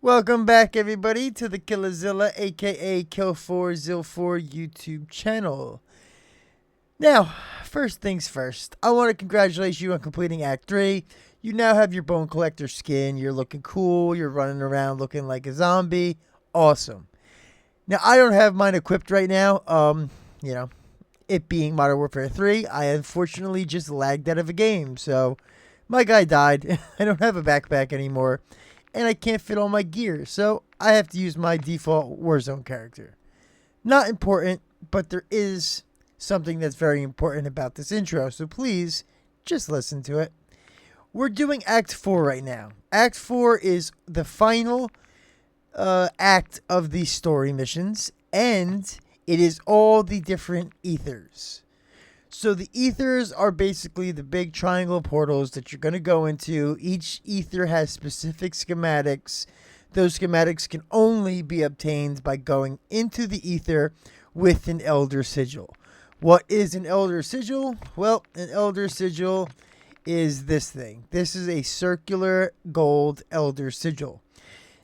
Welcome back, everybody, to the Killerzilla, aka Kill4Zil4 YouTube channel. Now, first things first, I want to congratulate you on completing Act 3. You now have your Bone Collector skin. You're looking cool. You're running around looking like a zombie. Awesome. Now, I don't have mine equipped right now. It being Modern Warfare 3, I unfortunately just lagged out of a game. So, my guy died. I don't have a backpack anymore. And I can't fit all my gear, so I have to use my default Warzone character. Not important, but there is something that's very important about this intro, so please, just listen to it. We're doing Act 4 right now. Act 4 is the final act of these story missions, and it is all the different Aethers. So the Aethers are basically the big triangle portals that you're going to go into. Each Aether has specific schematics. Those schematics can only be obtained by going into the Aether with an Elder Sigil. What is an Elder Sigil? Well, an Elder Sigil is this thing. This is a circular gold Elder Sigil.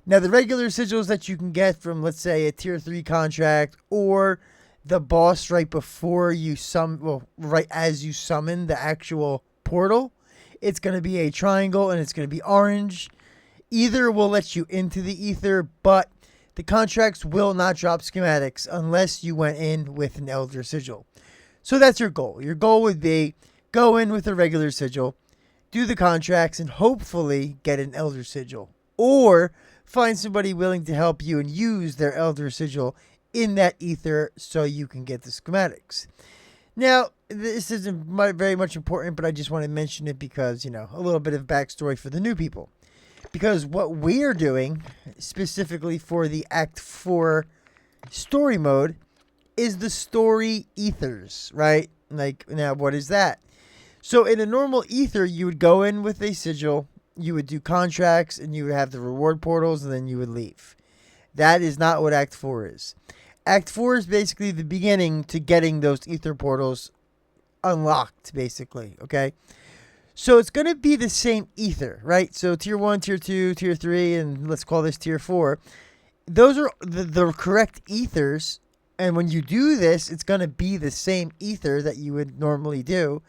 Now, the regular sigils that you can get from, let's say, a Tier 3 contract or the boss right before you right as you summon the actual portal, it's going to be a triangle and it's going to be orange. Either will let you into the Aether, but the contracts will not drop schematics unless you went in with an Elder Sigil. So that's your goal. Your goal would be go in with a regular sigil, do the contracts, and hopefully get an Elder Sigil. Or find somebody willing to help you and use their Elder Sigil in that Aether so you can get the schematics. Now, this isn't very much important, but I just want to mention it because, a little bit of backstory for the new people. Because what we're doing, specifically for the Act 4 story mode, is the story Aethers, right? Now, what is that? So, in a normal Aether, you would go in with a sigil, you would do contracts, and you would have the reward portals, and then you would leave. That is not what Act 4 is. Act 4 is basically the beginning to getting those Aether portals unlocked, basically, okay? So it's going to be the same Aether, right? So Tier 1, Tier 2, Tier 3, and let's call this Tier 4. Those are the correct Aethers, and when you do this, it's going to be the same Aether that you would normally do,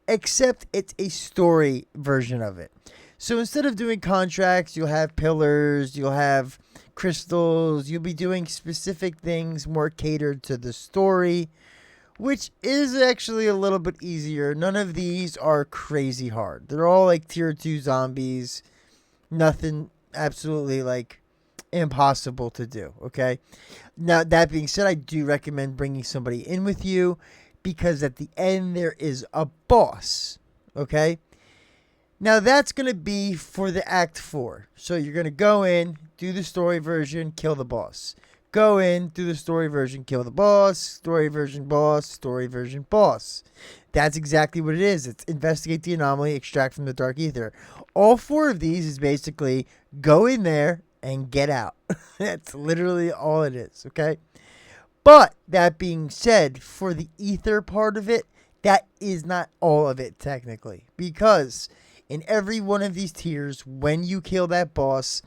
except it's a story version of it. So instead of doing contracts, you'll have pillars, you'll have crystals, you'll be doing specific things more catered to the story, which is actually a little bit easier. None of these are crazy hard. They're all like Tier 2 zombies. Nothing absolutely impossible to do, okay? Now, that being said, I do recommend bringing somebody in with you because at the end there is a boss, okay? Now, that's going to be for the Act 4. So you're going to go in, do the story version, kill the boss. Go in, do the story version, kill the boss. Story version boss, story version boss. That's exactly what it is. It's investigate the anomaly, extract from the dark Aether. All 4 of these is basically go in there and get out. That's literally all it is, okay? But that being said, for the Aether part of it, that is not all of it technically. Because in every one of these tiers, when you kill that boss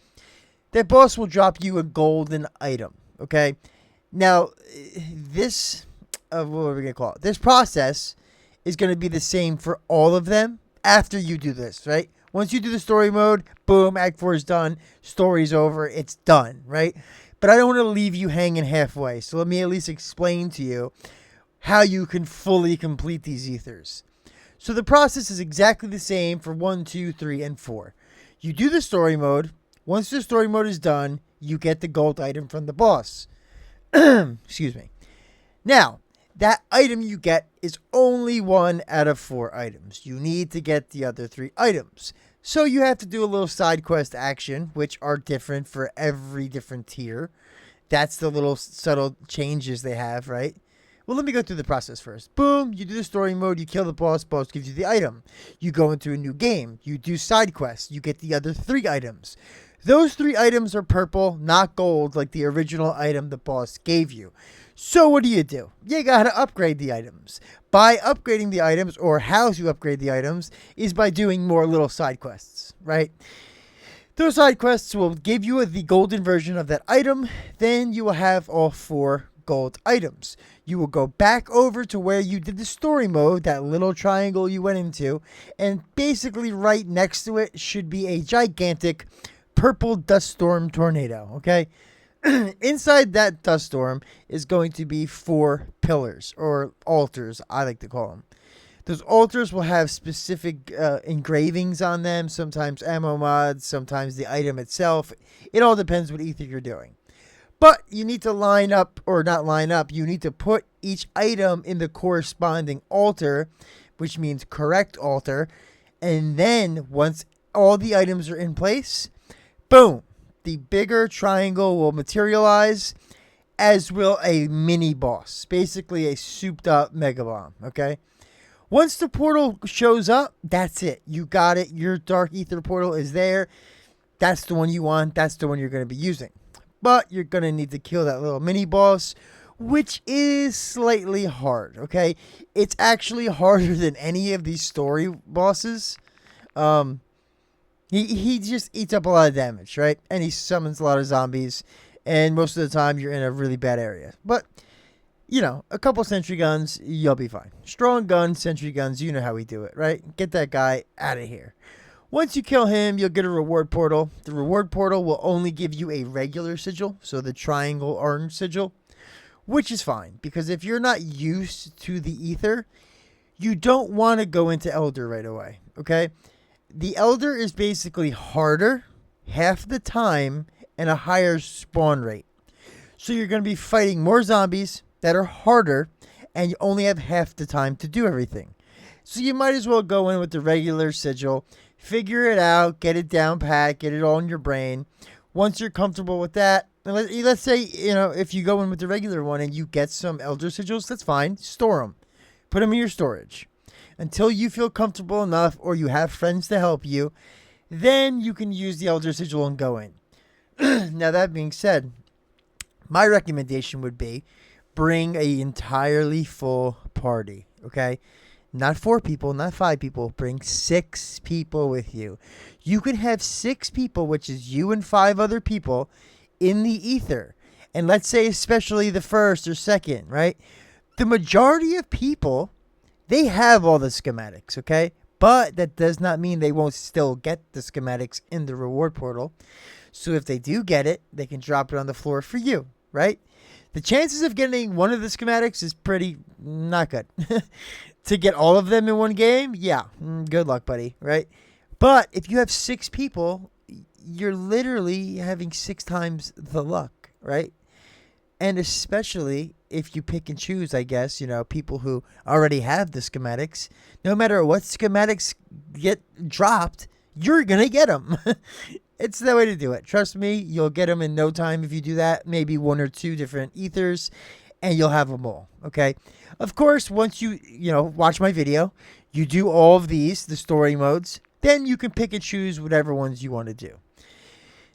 will drop you a golden item, okay? Now, this, what are we going to call it? This process is going to be the same for all of them after you do this, right? Once you do the story mode, boom, Act 4 is done, story's over, it's done, right? But I don't want to leave you hanging halfway, so let me at least explain to you how you can fully complete these Aethers. So the process is exactly the same for 1, 2, 3, and 4. You do the story mode. Once the story mode is done, you get the gold item from the boss. Excuse me. Now, that item you get is only 1 out of 4 items. You need to get the other 3 items. So you have to do a little side quest action, which are different for every different tier. That's the little subtle changes they have, right? Well, let me go through the process first. Boom, you do the story mode, you kill the boss, boss gives you the item. You go into a new game, you do side quests, you get the other 3 items. Those 3 items are purple, not gold, like the original item the boss gave you. So what do? You gotta upgrade the items. By upgrading the items, or how to upgrade the items, is by doing more little side quests, right? Those side quests will give you the golden version of that item. Then you will have all 4 gold items. You will go back over to where you did the story mode, that little triangle you went into, and basically right next to it should be a gigantic purple dust storm tornado, okay? Inside that dust storm is going to be 4 pillars, or altars, I like to call them. Those altars will have specific engravings on them, sometimes ammo mods, sometimes the item itself. It all depends what ether you're doing. But you need to line up, or not line up, you need to put each item in the corresponding altar, which means correct altar. And then once all the items are in place, boom, the bigger triangle will materialize, as will a mini boss, basically a souped up mega bomb, okay? Once the portal shows up, that's it. You got it. Your Dark Aether portal is there. That's the one you want. That's the one you're going to be using. But you're going to need to kill that little mini boss, which is slightly hard, okay? It's actually harder than any of these story bosses. He just eats up a lot of damage, right? And he summons a lot of zombies. And most of the time, you're in a really bad area. But, you know, a couple sentry guns, you'll be fine. Strong guns, sentry guns, you know how we do it, right? Get that guy out of here. Once you kill him, you'll get a reward portal. The reward portal will only give you a regular sigil, so the triangle orange sigil, which is fine. Because if you're not used to the Aether, you don't want to go into Elder right away, okay? The Elder is basically harder, half the time, and a higher spawn rate. So you're going to be fighting more zombies that are harder, and you only have half the time to do everything. So you might as well go in with the regular sigil, figure it out, get it down pat, get it all in your brain. Once you're comfortable with that, let's say, you know, if you go in with the regular one and you get some Elder Sigils, that's fine. Store them. Put them in your storage. Until you feel comfortable enough or you have friends to help you, then you can use the Elder Sigil and go in. Now, that being said, my recommendation would be bring an entirely full party, okay? Not 4 people, not 5 people. Bring 6 people with you. You can have 6 people, which is you and 5 other people, in the Aether. And let's say especially the first or second, right? The majority of people, they have all the schematics, okay? But that does not mean they won't still get the schematics in the reward portal. So if they do get it, they can drop it on the floor for you, right? The chances of getting one of the schematics is pretty not good. To get all of them in one game, yeah, good luck, buddy, right? But if you have 6 people, you're literally having 6 times the luck, right? And especially if you pick and choose, I guess, you know, people who already have the schematics, no matter what schematics get dropped, you're going to get them. It's the way to do it. Trust me, you'll get them in no time if you do that. Maybe 1 or 2 different Aethers, and you'll have them all, okay? Of course, once you watch my video, you do all of these, the story modes, then you can pick and choose whatever ones you want to do.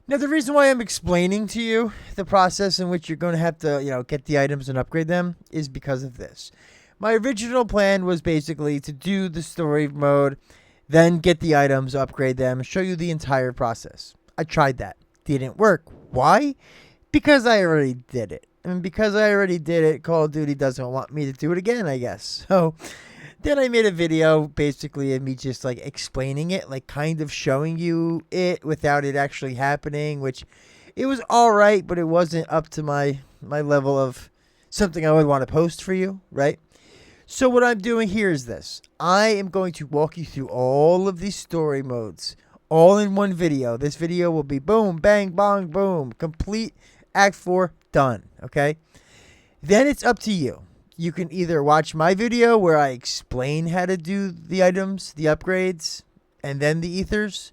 Now, the reason why I'm explaining to you the process in which you're going to have to, get the items and upgrade them is because of this. My original plan was basically to do the story mode, then get the items, upgrade them, show you the entire process. I tried that. Didn't work. Why? Because I already did it. And because I already did it, Call of Duty doesn't want me to do it again, I guess. So then I made a video basically of me just like explaining it, like kind of showing you it without it actually happening, which it was all right, but it wasn't up to my level of something I would want to post for you, right? So what I'm doing here is this. I am going to walk you through all of these story modes, all in one video. This video will be boom, bang, bong, boom, complete Act 4, done, okay? Then it's up to you. You can either watch my video where I explain how to do the items, the upgrades, and then the Aethers,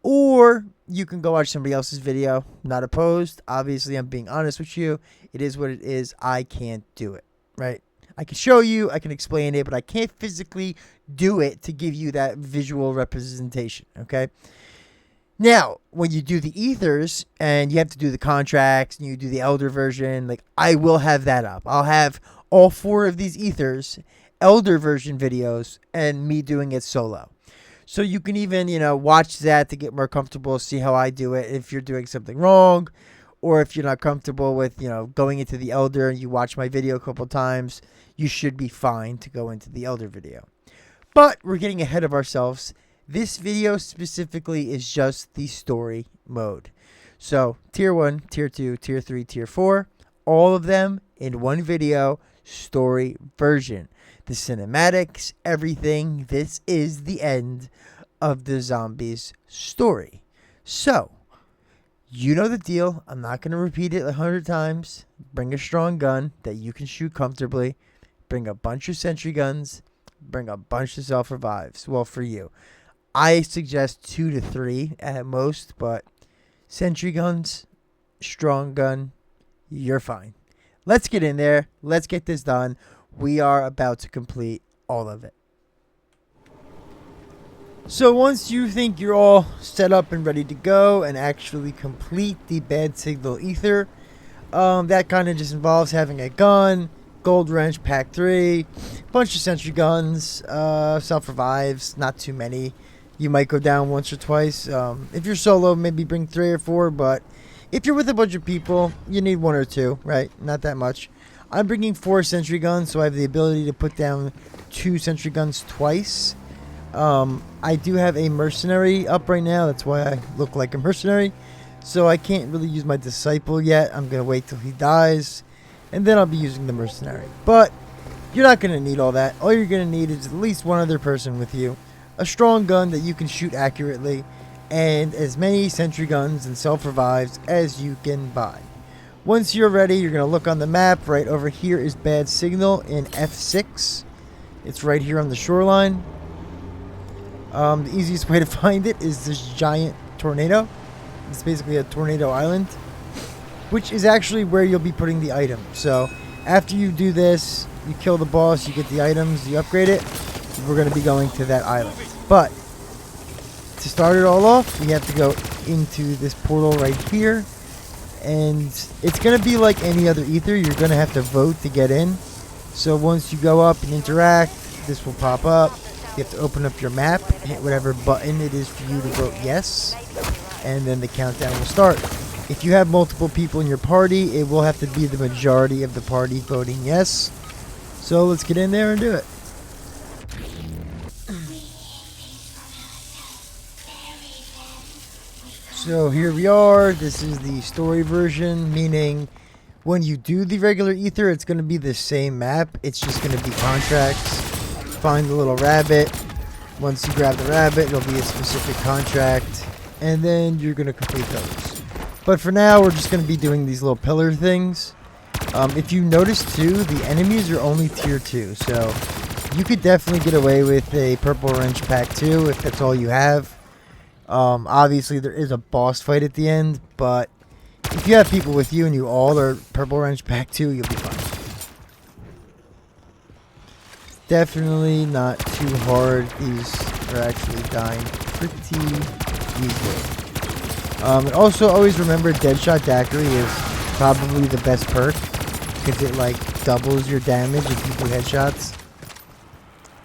or you can go watch somebody else's video. Not opposed. Obviously, I'm being honest with you. It is what it is. I can't do it, right? I can show you, I can explain it, but I can't physically do it to give you that visual representation, okay? Now, when you do the Aethers and you have to do the contracts and you do the Elder version, like I will have that up. I'll have all 4 of these Aethers, Elder version videos, and me doing it solo. So you can even, watch that to get more comfortable, see how I do it. If you're doing something wrong, or if you're not comfortable with, going into the Elder and you watch my video a couple times, you should be fine to go into the Elder video. But we're getting ahead of ourselves. This video specifically is just the story mode. So tier 1, tier 2, tier 3, tier 4, all of them in one video, story version. The cinematics, everything. This is the end of the zombies story. So, you know the deal. I'm not going to repeat it 100 times. Bring a strong gun that you can shoot comfortably. Bring a bunch of sentry guns. Bring a bunch of self-revives. Well, for you. I suggest 2 to 3 at most, but sentry guns, strong gun, you're fine. Let's get in there. Let's get this done. We are about to complete all of it. So once you think you're all set up and ready to go and actually complete the bad signal ether, that kind of just involves having a gun, gold wrench, pack 3, bunch of sentry guns, self-revives, not too many. You might go down once or twice. If you're solo, maybe bring 3 or 4, but if you're with a bunch of people, you need 1 or 2, right? Not that much. I'm bringing 4 sentry guns, so I have the ability to put down 2 sentry guns twice. I do have a mercenary up right now. That's why I look like a mercenary. So I can't really use my disciple yet. I'm going to wait till he dies, and then I'll be using the mercenary. But you're not going to need all that. All you're going to need is at least 1 other person with you, a strong gun that you can shoot accurately, and as many sentry guns and self-revives as you can buy. Once you're ready, you're going to look on the map. Right over here is bad signal in F6. It's right here on the shoreline. The easiest way to find it is this giant tornado. It's basically a tornado island, which is actually where you'll be putting the item. So after you do this, you kill the boss, you get the items, you upgrade it. We're going to be going to that island. But to start it all off, we have to go into this portal right here. And it's going to be like any other ether. You're going to have to vote to get in. So once you go up and interact, this will pop up. You have to open up your map, hit whatever button it is for you to vote yes, and then the countdown will start. If you have multiple people in your party, it will have to be the majority of the party voting yes. So let's get in there and do it. So here we are. This is the story version, meaning when you do the regular ether, it's going to be the same map. It's just going to be contracts. Find the little rabbit. Once you grab the rabbit, it'll be a specific contract, and then you're going to complete those. But for now, we're just going to be doing these little pillar things. If you notice too, the enemies are only tier 2, so you could definitely get away with a purple wrench pack 2 if that's all you have. Obviously, there is a boss fight at the end, but if you have people with you and you all are purple wrench pack 2, you'll be fine. Definitely not too hard. These are actually dying pretty easily. And also, always remember Deadshot Daiquiri is probably the best perk because it like doubles your damage if you do headshots.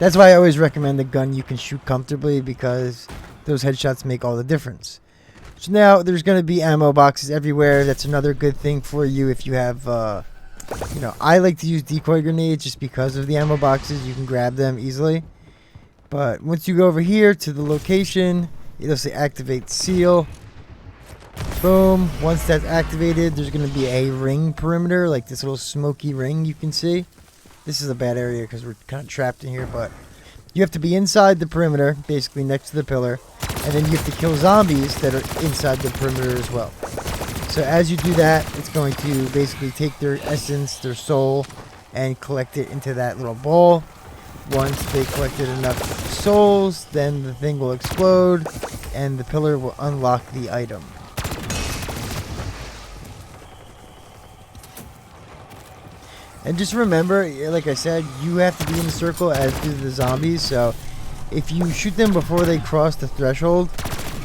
That's why I always recommend the gun you can shoot comfortably, because those headshots make all the difference. So now there's going to be ammo boxes everywhere. That's another good thing for you if you have, I like to use decoy grenades just because of the ammo boxes. You can grab them easily. But once you go over here to the location, it'll say activate seal. Boom. Once that's activated, there's going to be a ring perimeter, like this little smoky ring you can see. This is a bad area because we're kind of trapped in here, but you have to be inside the perimeter, basically next to the pillar, and then you have to kill zombies that are inside the perimeter as well. So as you do that, it's going to basically take their essence, their soul, and collect it into that little ball. Once they collected enough souls, then the thing will explode, and the pillar will unlock the item. And just remember, like I said, you have to be in the circle, as do the zombies. So if you shoot them before they cross the threshold,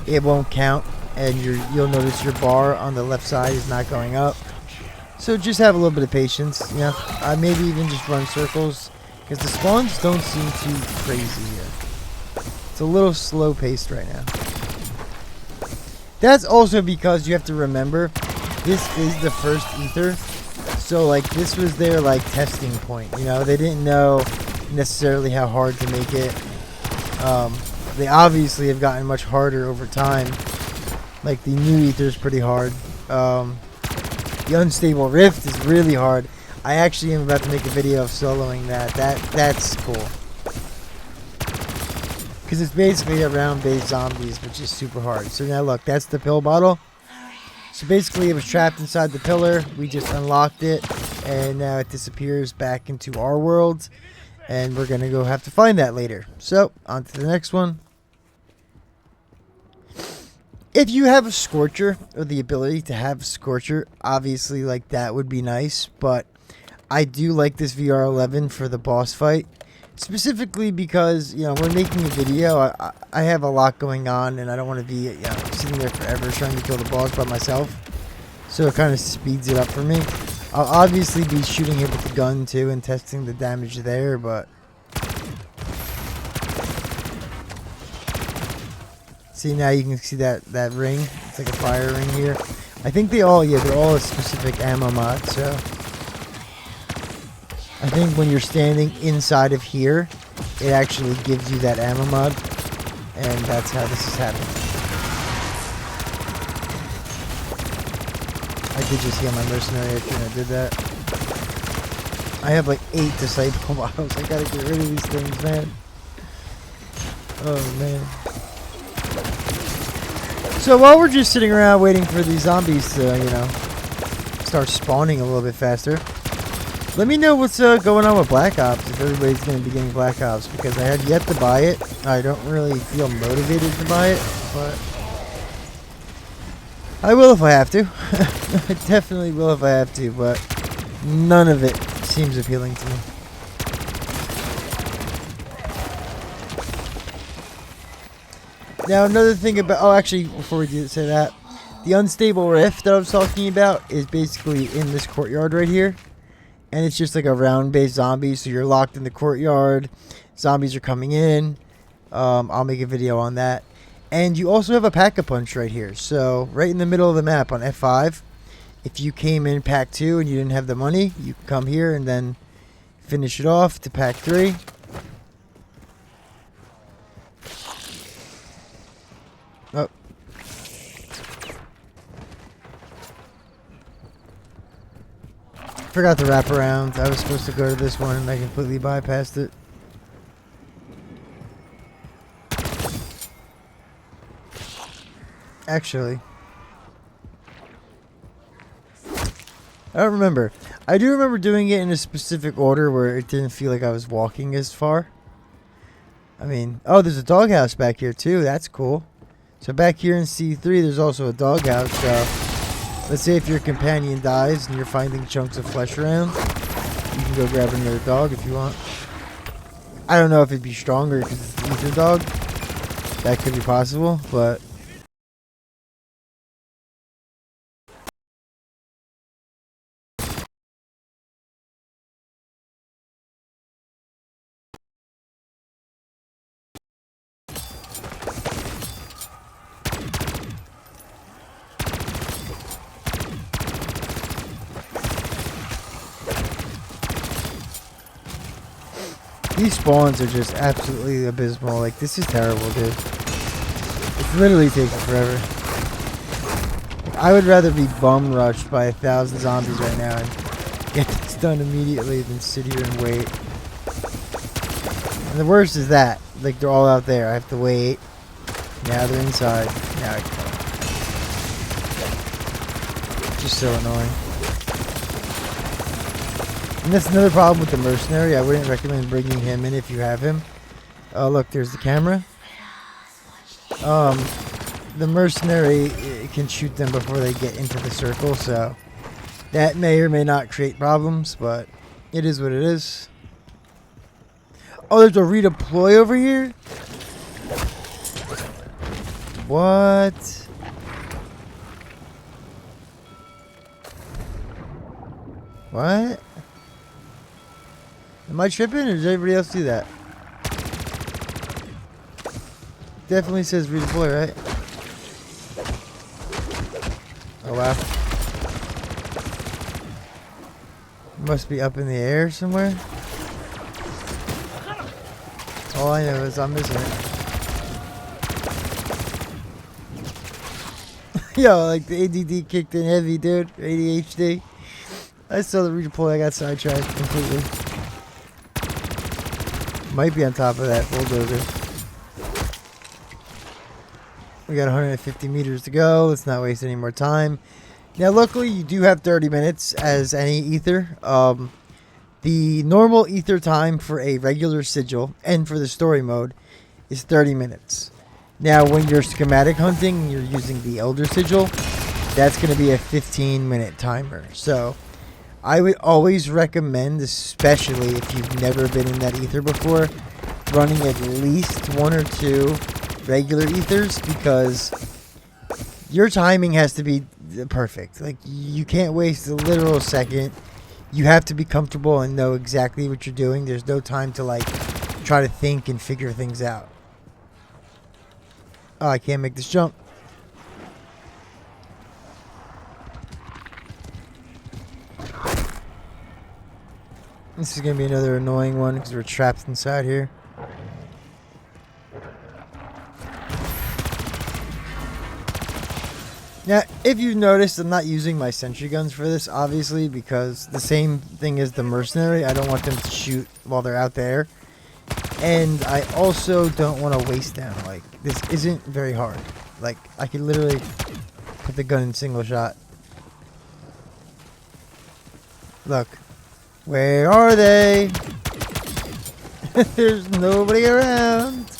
it won't count, and you'll notice your bar on the left side is not going up. So just have a little bit of patience. Maybe even just run circles, because the spawns don't seem too crazy here. It's a little slow paced right now. That's also because you have to remember, this is the first Aether. So like this was their like testing point, you know, they didn't know necessarily how hard to make it. They obviously have gotten much harder over time. Like the new Aether is pretty hard. The Unstable Rift is really hard. I actually am about to make a video of soloing that. That's cool. Because it's basically a round-based zombies, which is super hard. So now look, that's the pill bottle. So basically it was trapped inside the pillar. We just unlocked it. And now it disappears back into our world. And we're going to go have to find that later. So, on to the next one. If you have a Scorcher, or the ability to have a Scorcher, obviously like that would be nice. But I do like this VR11 for the boss fight. Specifically because, you know, we're making a video. I have a lot going on and I don't want to be, you know, sitting there forever trying to kill the boss by myself. So it kind of speeds it up for me. I'll obviously be shooting it with the gun too and testing the damage there, but... See, now you can see that ring. It's like a fire ring here. I think they all, yeah, they're all a specific ammo mod, so... I think when you're standing inside of here, it actually gives you that ammo mod. And that's how this is happening. I did just heal my mercenary after I did that. I have like 8 disciple bottles. I gotta get rid of these things, man. Oh, man. So while we're just sitting around waiting for these zombies to, you know, start spawning a little bit faster, let me know what's going on with Black Ops, if everybody's going to be getting Black Ops, because I have yet to buy it. I don't really feel motivated to buy it, but I will if I have to. I definitely will if I have to, but none of it seems appealing to me. Now another thing about, oh actually before we do say that, the Unstable Rift that I was talking about is basically in this courtyard right here. And it's just like a round-based zombie, so you're locked in the courtyard. Zombies are coming in. I'll make a video on that. And you also have a pack-a-punch right here. So right in the middle of the map on F5, if you came in pack 2 and you didn't have the money, you can come here and then finish it off to pack 3. Oh. Forgot to wrap around. I was supposed to go to this one and I completely bypassed it. Actually, I don't remember. I do remember doing it in a specific order where it didn't feel like I was walking as far. I mean, oh, there's a doghouse back here too. That's cool. So back here in C3, there's also a doghouse. So let's say if your companion dies and you're finding chunks of flesh around, you can go grab another dog if you want. I don't know if it'd be stronger because it's an Aether dog. That could be possible, but... these spawns are just absolutely abysmal. Like, this is terrible, dude. It's literally taking forever. I would rather be bum rushed by 1,000 zombies right now and get this done immediately than sit here and wait. And the worst is that, like, they're all out there. I have to wait. Now they're inside. Now I can. Just so annoying. And that's another problem with the mercenary. I wouldn't recommend bringing him in if you have him. Oh, look, there's the camera. The mercenary can shoot them before they get into the circle, so that may or may not create problems, but it is what it is. Oh, there's a redeploy over here? What? What? Am I tripping or does everybody else do that? definitely says redeploy, right? Oh wow. Must be up in the air somewhere. All I know is I'm missing it. Yo, like the ADD kicked in heavy, dude. ADHD. I saw the redeploy. I got sidetracked completely. Might be on top of that bulldozer. We got 150 meters to go. Let's not waste any more time. Now, luckily, you do have 30 minutes as any ether. The normal ether time for a regular sigil and for the story mode is 30 minutes. Now, when you're schematic hunting, you're using the Elder Sigil, that's going to be a 15-minute timer. So, I would always recommend, especially if you've never been in that ether before, running at least 1 or 2 regular ethers, because your timing has to be perfect. Like, you can't waste a literal second. You have to be comfortable and know exactly what you're doing. There's no time to, like, try to think and figure things out. Oh, I can't make this jump. This is going to be another annoying one because we're trapped inside here. Now, if you've noticed, I'm not using my sentry guns for this, obviously, because the same thing as the mercenary. I don't want them to shoot while they're out there. And I also don't want to waste them. Like, this isn't very hard. Like, I could literally put the gun in single shot. Look. Where are they? There's nobody around.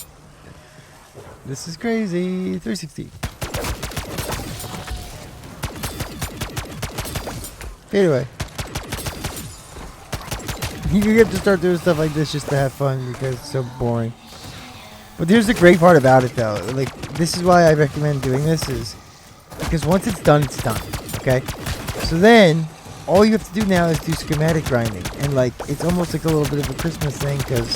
This is crazy. 360. Anyway. You get to start doing stuff like this just to have fun because it's so boring. But here's the great part about it, though. Like, this is why I recommend doing this, is because once it's done, it's done. Okay? So then, all you have to do now is do schematic grinding. And, like, it's almost like a little bit of a Christmas thing, because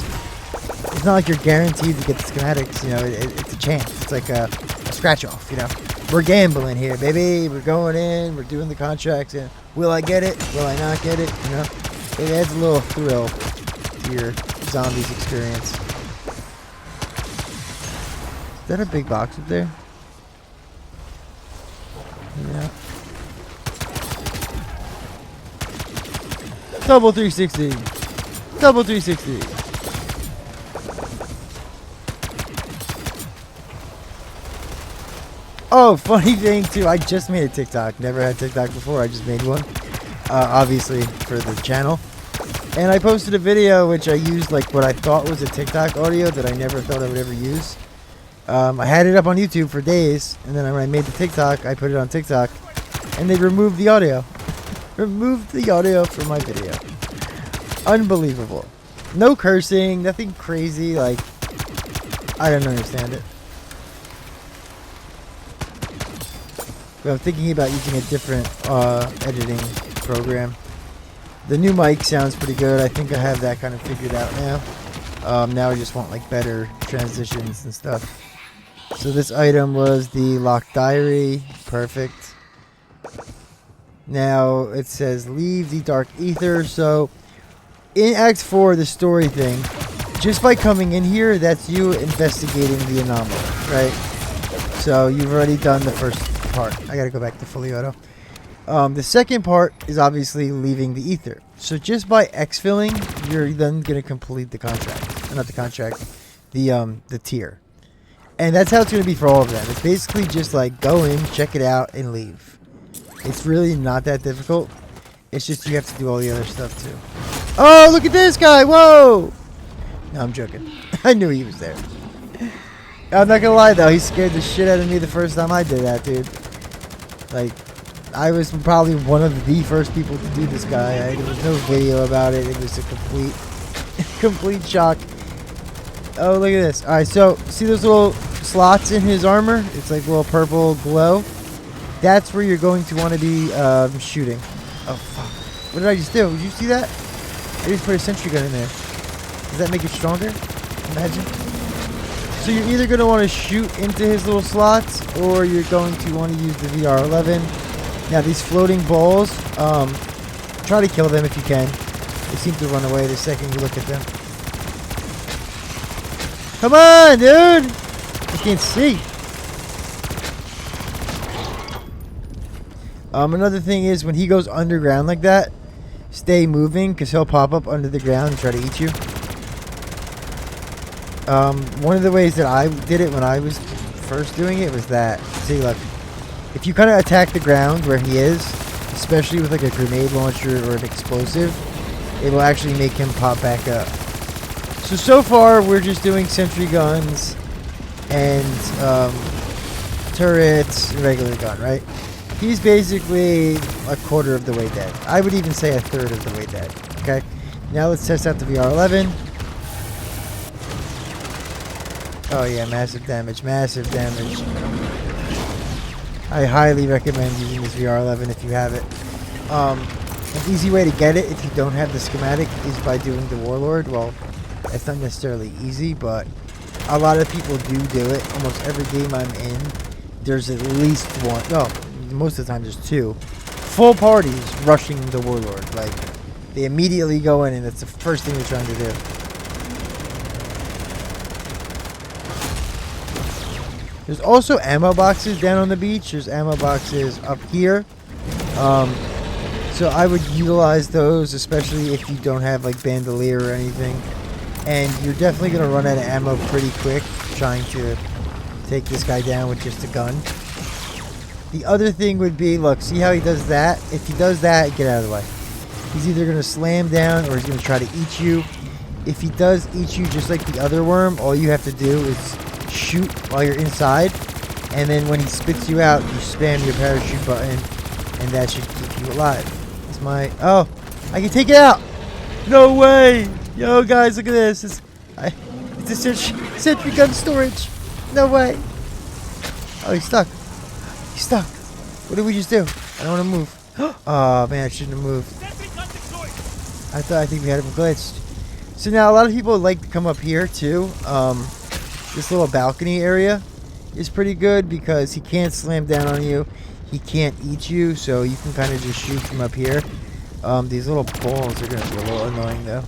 it's not like you're guaranteed to get the schematics. You know, it's a chance. It's like a scratch-off, you know. We're gambling here, baby. We're going in. We're doing the contracts. And will I get it? Will I not get it? You know? It adds a little thrill to your zombies experience. Is that a big box up there? Yeah. Double 360. Double 360. Oh, funny thing too, I just made a TikTok. Never had TikTok before, I just made one. Obviously for the channel. And I posted a video which I used like what I thought was a TikTok audio that I never thought I would ever use. I had it up on YouTube for days, and then when I made the TikTok, I put it on TikTok, and they removed the audio. Removed the audio from my video. Unbelievable. No cursing, nothing crazy, like, I don't understand it. But I'm thinking about using a different editing program. The new mic sounds pretty good. I think I have that kind of figured out now. Now I just want like better transitions and stuff. So this item was the locked diary. Perfect. Now it says leave the dark ether. So in Act 4, the story thing, just by coming in here, that's you investigating the anomaly, right? So you've already done the first part. I gotta go back to fully auto. The second part is obviously leaving the ether. So just by exfilling, you're then gonna complete the contract. Not the contract, the tier. And that's how it's gonna be for all of them. It's basically just like go in, check it out, and leave. It's really not that difficult. It's just you have to do all the other stuff too. Oh, look at this guy! Whoa! No, I'm joking. I knew he was there. I'm not gonna lie though, he scared the shit out of me the first time I did that, dude. Like, I was probably one of the first people to do this guy. There was no video about it. It was a complete shock. Oh, look at this. Alright, so, see those little slots in his armor? It's like a little purple glow. That's where you're going to want to be shooting. Oh, fuck. What did I just do? Did you see that? I just put a sentry gun in there. Does that make it stronger? Imagine. So you're either going to want to shoot into his little slots, or you're going to want to use the VR11. Now these floating balls, try to kill them if you can. They seem to run away the second you look at them. Come on, dude! I can't see. Another thing is, when he goes underground like that, stay moving, because he'll pop up under the ground and try to eat you. One of the ways that I did it when I was first doing it was that, see, look, if you kind of attack the ground where he is, especially with like a grenade launcher or an explosive, it will actually make him pop back up. So far we're just doing sentry guns and turrets, regular gun, right? He's basically a quarter of the way dead. I would even say a third of the way dead. Okay, now let's test out the VR11. Oh yeah, massive damage, massive damage. I highly recommend using this VR11 if you have it. An easy way to get it if you don't have the schematic is by doing the Warlord. Well, it's not necessarily easy, but a lot of people do it. Almost every game I'm in, there's at least one. No, most of the time there's two. Full parties rushing the Warlord. Like, they immediately go in, and that's the first thing they're trying to do. There's also ammo boxes down on the beach. There's ammo boxes up here. So I would utilize those, especially if you don't have like bandolier or anything. And you're definitely going to run out of ammo pretty quick trying to take this guy down with just a gun. The other thing would be, look, see how he does that? If he does that, get out of the way. He's either going to slam down or he's going to try to eat you. If he does eat you just like the other worm, all you have to do is shoot while you're inside, and then when he spits you out, you spam your parachute button, and that should keep you alive. It's my... Oh! I can take it out! No way! Yo, guys, look at this. It's a sentry gun storage. No way! Oh, he's stuck. He's stuck. What did we just do? I don't want to move. Oh, man, I shouldn't have moved. I think we had him glitched. So now, a lot of people like to come up here, too. This little balcony area is pretty good because he can't slam down on you. He can't eat you, so you can kind of just shoot from up here. These little balls are going to be a little annoying, though.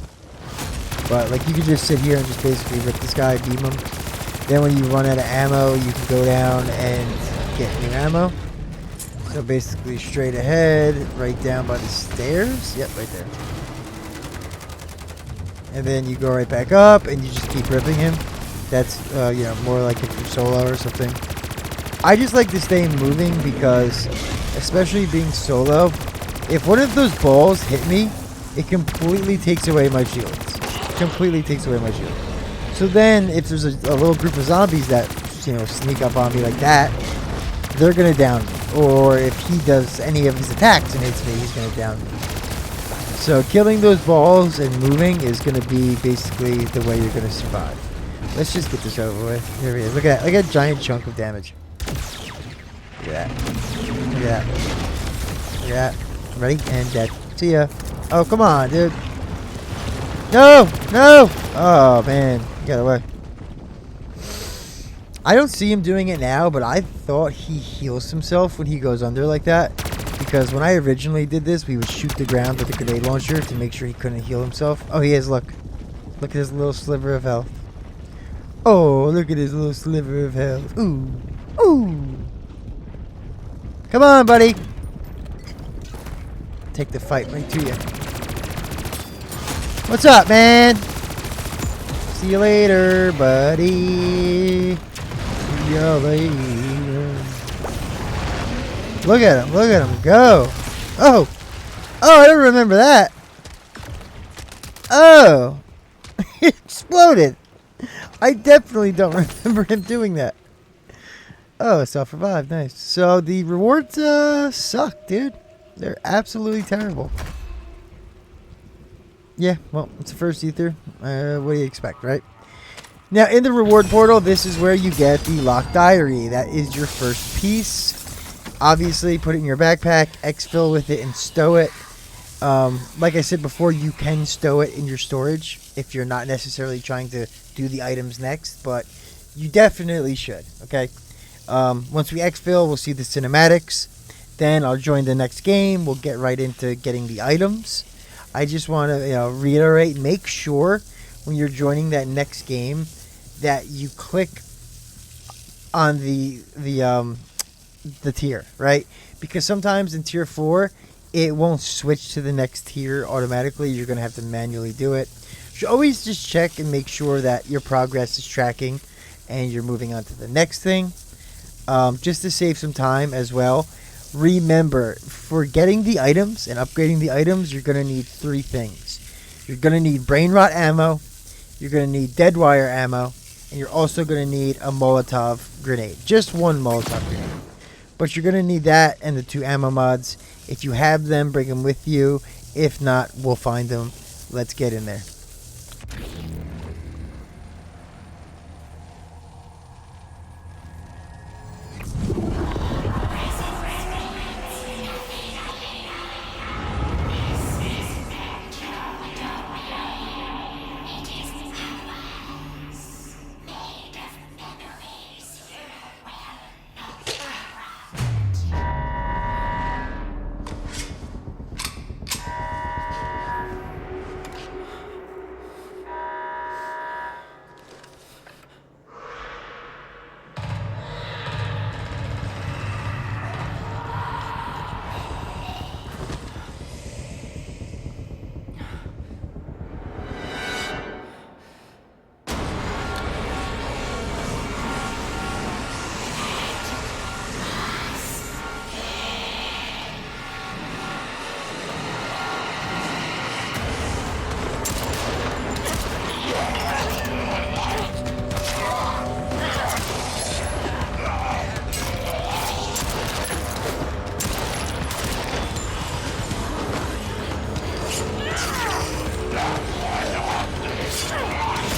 But, like, you can just sit here and just basically rip this guy, beam him. Then when you run out of ammo, you can go down and get new ammo. So, basically, straight ahead, right down by the stairs. Yep, right there. And then you go right back up, and you just keep ripping him. That's, you know, more like if you're solo or something. I just like to stay moving because, especially being solo, if one of those balls hit me, it completely takes away my shields. Completely takes away my shield. So then, if there's a little group of zombies that, you know, sneak up on me like that, they're going to down me. Or if he does any of his attacks and hits me, he's going to down me. So killing those balls and moving is going to be basically the way you're going to survive. Let's just get this over with. Here he is. Look at that. Look at a giant chunk of damage. Look at that. Look at that. Look at that. Ready? And dead. See ya. Oh, come on, dude. No! No! Oh, man. Get away. I don't see him doing it now, but I thought he heals himself when he goes under like that. Because when I originally did this, we would shoot the ground with a grenade launcher to make sure he couldn't heal himself. Oh, he is. Look. Look at his little sliver of health. Oh, look at his little sliver of health. Ooh. Ooh. Come on, buddy. Take the fight right to you. What's up, man? See you later, buddy. See you later. Look at him. Look at him go. Oh. Oh, I don't remember that. Oh. He exploded. I definitely don't remember him doing that. Oh, self-revive. Nice. So the rewards suck, dude. They're absolutely terrible. Yeah, well, it's the first Aether. What do you expect, right? Now, in the reward portal, this is where you get the locked diary. That is your first piece. Obviously, put it in your backpack, exfil with it, and stow it. Like I said before, you can stow it in your storage if you're not necessarily trying to do the items next, but You definitely should, okay? Once we exfil, we'll see the cinematics. Then I'll join the next game. We'll get right into getting the items. I just want to reiterate, make sure when you're joining that next game that you click on the tier, right? Because sometimes in tier 4, it won't switch to the next tier automatically. You're going to have to manually do it. You should always just check and make sure that your progress is tracking and you're moving on to the next thing. Just to save some time as well, remember, for getting the items and upgrading the items, you're going to need 3 things. You're going to need brain rot ammo, you're going to need dead wire ammo, and you're also going to need a Molotov grenade. Just one Molotov grenade. But you're going to need that and the 2 ammo mods. If you have them, bring them with you. If not, we'll find them. Let's get in there.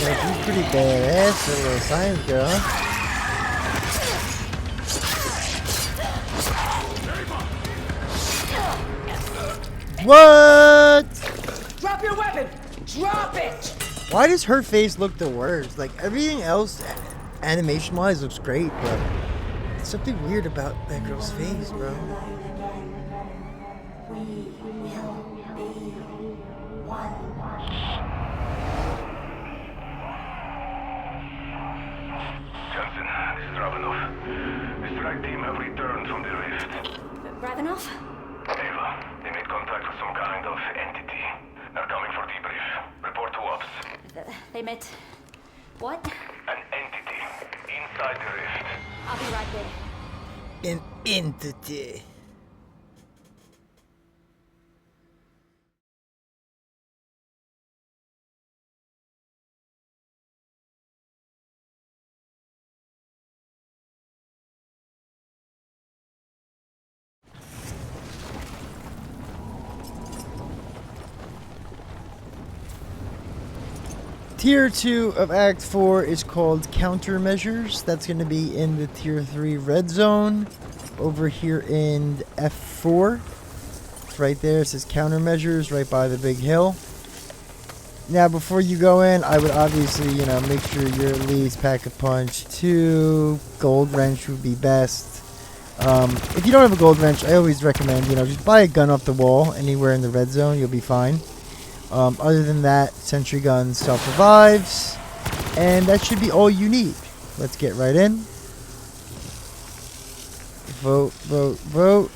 Yeah, she's pretty badass, that little science girl. What? Drop your weapon! Drop it! Why does her face look the worst? Like, everything else, animation-wise, looks great, but there's something weird about that girl's face, bro. Team have returned from the rift. Ravenoff? Ava, they made contact with some kind of entity. They're coming for debrief. Report to ops. They met... what? An entity inside the rift. I'll be right there. An entity. Tier 2 of Act 4 is called Countermeasures. That's going to be in the Tier 3 red zone. Over here in F4. It's right there. It says Countermeasures right by the big hill. Now, before you go in, I would obviously, make sure you're at least pack a punch 2. Gold wrench would be best. If you don't have a gold wrench, I always recommend, just buy a gun off the wall anywhere in the red zone. You'll be fine. Other than that, sentry gun self-revives, and that should be all you need. Let's get right in. Vote, vote, vote.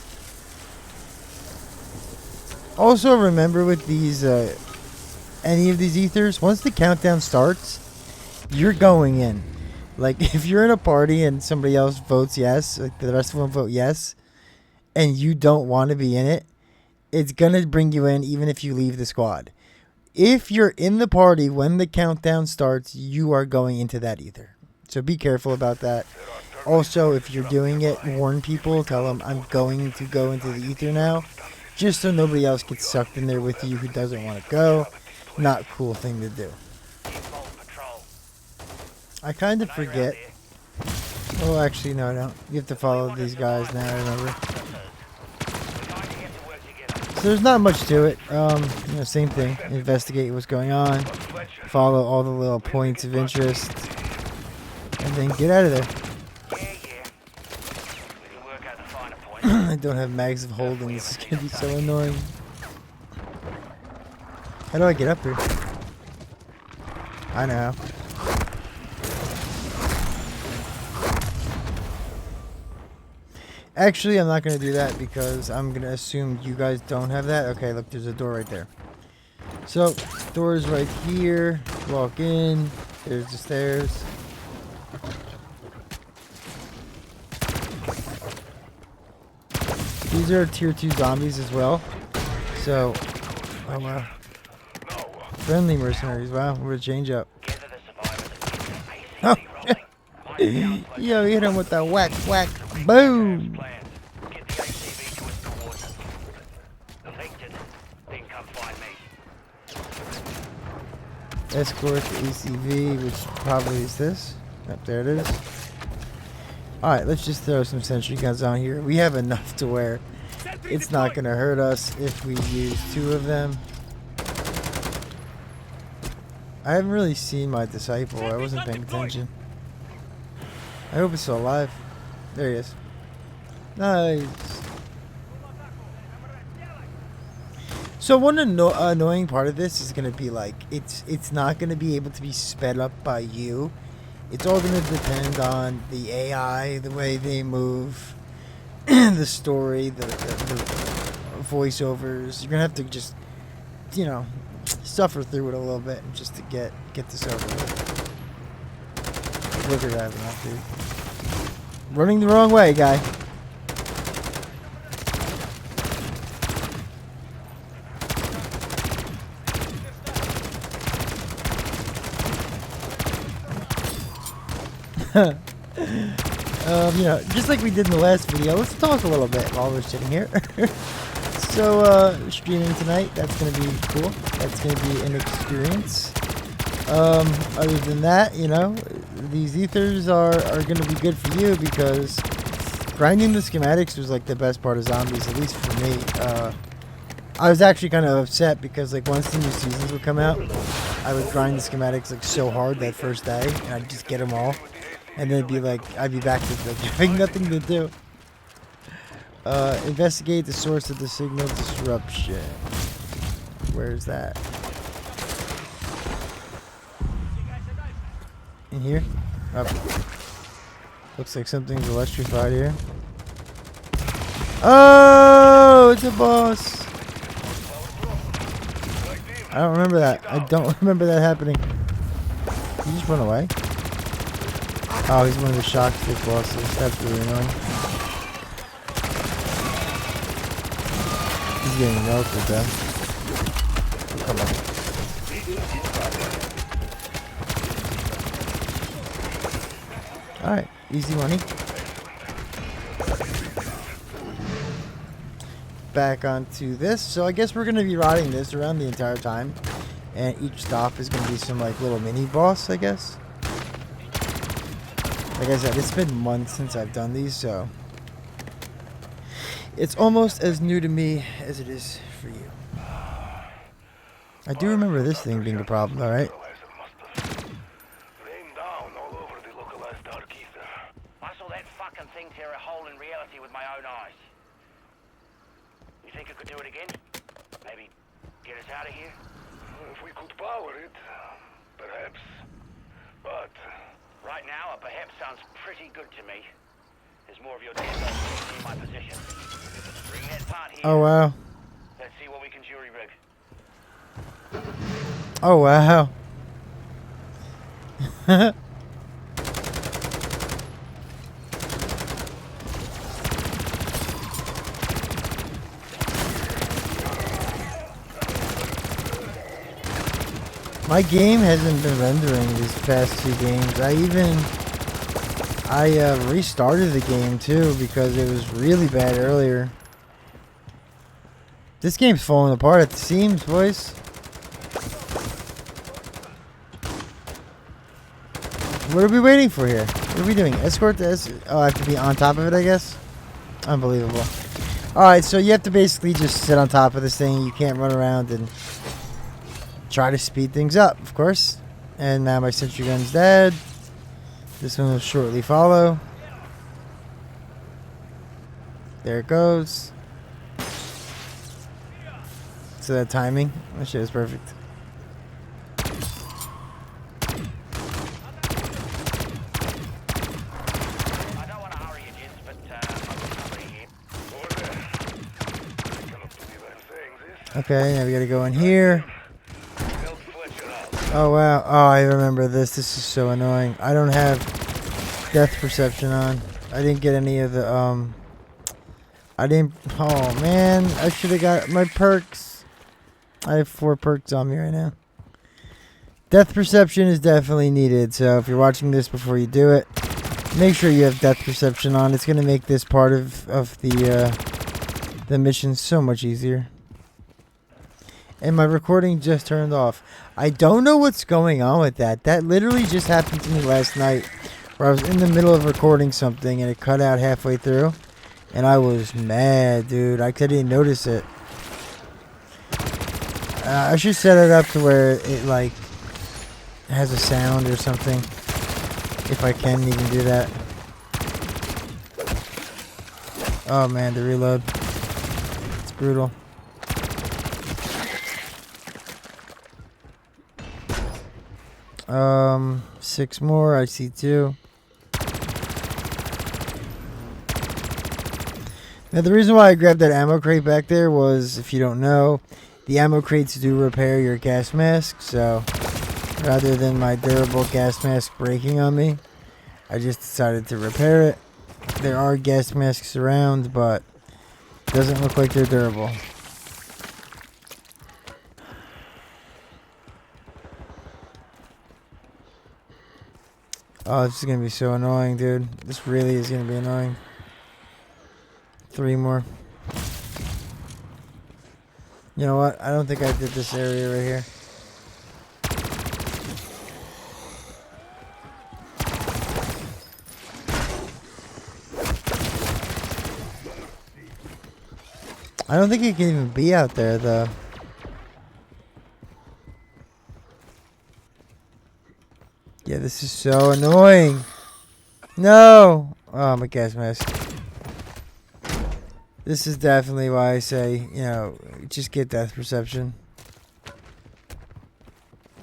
Also remember with these, any of these ethers, once the countdown starts, you're going in. Like, if you're in a party and somebody else votes yes, like the rest of them vote yes, and you don't want to be in it, it's going to bring you in even if you leave the squad. If you're in the party when the countdown starts, you are going into that ether. So be careful about that. Also, if you're doing it, warn people. Tell them, I'm going to go into the ether now. Just so nobody else gets sucked in there with you who doesn't want to go. Not a cool thing to do. I kind of forget. Oh, actually, no, I don't. You have to follow these guys now, remember. So there's not much to it. Same thing. Investigate what's going on. Follow all the little points of interest. And and then get out of there. Yeah, yeah. We can work out the finer point. I don't have mags of holding. This is gonna be so annoying. How do I get up here? I know. Actually, I'm not going to do that because I'm going to assume you guys don't have that. Okay, look, there's a door right there. So, door's right here. Walk in. There's the stairs. These are tier 2 zombies as well. So, oh wow. Friendly mercenaries. Wow, we're a change up. Oh. Yo, hit him with that whack, whack, boom. Escort the ACV, which probably is this. Yep, there it is. Alright, let's just throw some sentry guns on here. We have enough to where it's not going to hurt us if we use 2 of them. I haven't really seen my disciple. I wasn't paying attention. I hope it's still alive. There he is. Nice. So one annoying part of this is going to be like, it's not going to be able to be sped up by you. It's all going to depend on the AI, the way they move, the story, the voiceovers. You're going to have to just, you know, suffer through it a little bit just to get this over with. Look at that, dude. Running the wrong way, guy. You know, just like we did in the last video, let's talk a little bit while we're sitting here. So, streaming tonight, that's going to be cool. That's going to be an experience. Other than that, you know, these ethers are going to be good for you because grinding the schematics was like the best part of zombies, at least for me. I was actually kind of upset because like once the new seasons would come out, I would grind the schematics like so hard that first day and I'd just get them all. And then it'd be like, I'd be back to like having nothing to do. Investigate the source of the signal disruption. Where's that? In here? Up. Looks like something's electrified here. Oh, it's a boss. I don't remember that. I don't remember that happening. Did he just run away? Oh, he's one of the shock stick bosses. That's really annoying. He's getting melted though. Come on. Alright, easy money. Back onto this. So I guess we're going to be riding this around the entire time. And each stop is going to be some like little mini boss, I guess. Like I said, it's been months since I've done these, so it's almost as new to me as it is for you. I do remember this thing being a problem, though, right? I saw that fucking thing tear a hole in reality with my own eyes. You think I could do it again? Maybe get us out of here? If we could power it, perhaps. But right now, a perhaps sounds pretty good to me. There's more of your dead guys in my position. Bring that part here. Oh, wow. Let's see what we can jury rig. Oh, wow. My game hasn't been rendering these past 2 games. I restarted the game too because it was really bad earlier. This game's falling apart at the seams, boys. What are we waiting for here? What are we doing? Escort this? Oh, I have to be on top of it, I guess? Unbelievable. Alright, so you have to basically just sit on top of this thing. You can't run around and try to speed things up, of course. And now my sentry gun's dead. This one will shortly follow. There it goes. So that timing, that shit is perfect. I don't want to hurry you, gents, but I've got somebody here. Order. I cannot believe I'm saying this. Okay, now we gotta go in here. Help Fletcher out. Oh wow, oh I remember this. This is so annoying. I don't have depth perception on. I didn't get any of the, I didn't, oh man, I should have got my perks. I have 4 perks on me right now. Depth perception is definitely needed, so if you're watching this before you do it, make sure you have depth perception on. It's going to make this part of the mission so much easier. And my recording just turned off. I don't know what's going on with that. That literally just happened to me last night, where I was in the middle of recording something and it cut out halfway through. And I was mad, dude. I didn't notice it. I should set it up to where it, like, has a sound or something. If I can even do that. Oh, man, the reload. It's brutal. Six more. I see 2. Now, the reason why I grabbed that ammo crate back there was, if you don't know, the ammo crates do repair your gas mask. So, rather than my durable gas mask breaking on me, I just decided to repair it. There are gas masks around, but it doesn't look like they're durable. Oh, this is going to be so annoying, dude. This really is going to be annoying. 3 more. You know what? I don't think I did this area right here. I don't think it can even be out there, though. Yeah, this is so annoying. No! Oh, my gas mask. This is definitely why I say, you know, just get depth perception.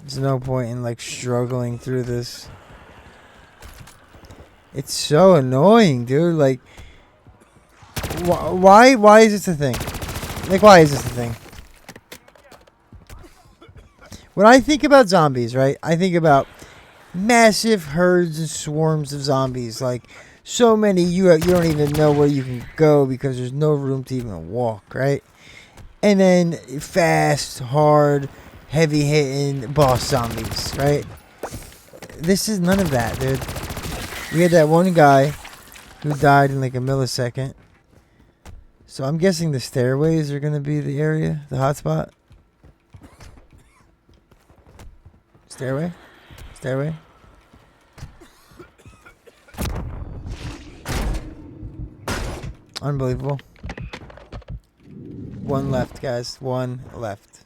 There's no point in, like, struggling through this. It's so annoying, dude. Like, why is this a thing? Like, why is this a thing? When I think about zombies, right, I think about massive herds and swarms of zombies. Like, so many you don't even know where you can go because there's no room to even walk, right? And then fast, hard, heavy-hitting boss zombies, right? This is none of that, dude. We had that one guy who died in like a millisecond. So I'm guessing the stairways are going to be the area, the hotspot. Stairway? Stairway? Unbelievable. 1 left, guys. 1 left.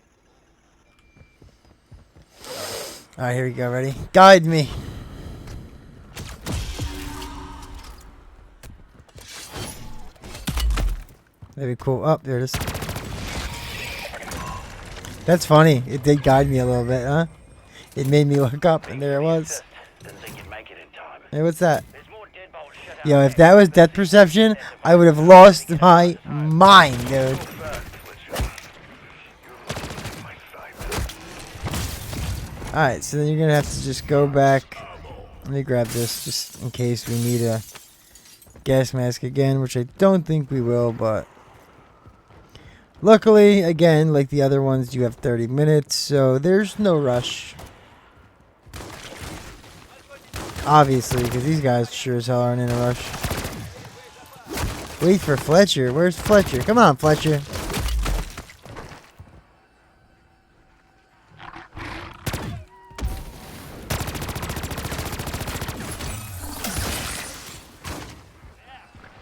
Alright, here we go. Ready? Guide me. That'd be cool. Oh, there it is. That's funny. It did guide me a little bit, huh? It made me look up, and there it was. Didn't think you'd make it in time. Hey, what's that? There's more deadbolt shit out Yo, there. if that was depth perception, I would have lost my mind, dude. Alright, so then you're going to have to just go back. Let me grab this just in case we need a gas mask again, which I don't think we will, but luckily, again, like the other ones, you have 30 minutes, so there's no rush. Obviously, because these guys sure as hell aren't in a rush. Wait for Fletcher. Where's Fletcher? Come on, Fletcher.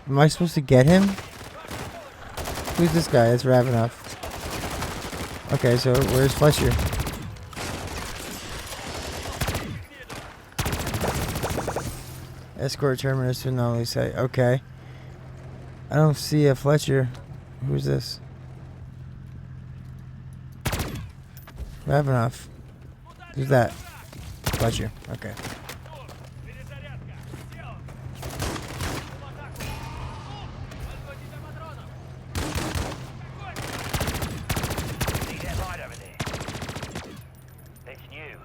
Am I supposed to get him? Who's this guy? It's Ravenoff. Okay, so where's Fletcher? Escort terminus would normally say. Okay. I don't see a Fletcher. Who's this? Ravenoff. Who's that? Fletcher. Okay. See that light over there? It's new.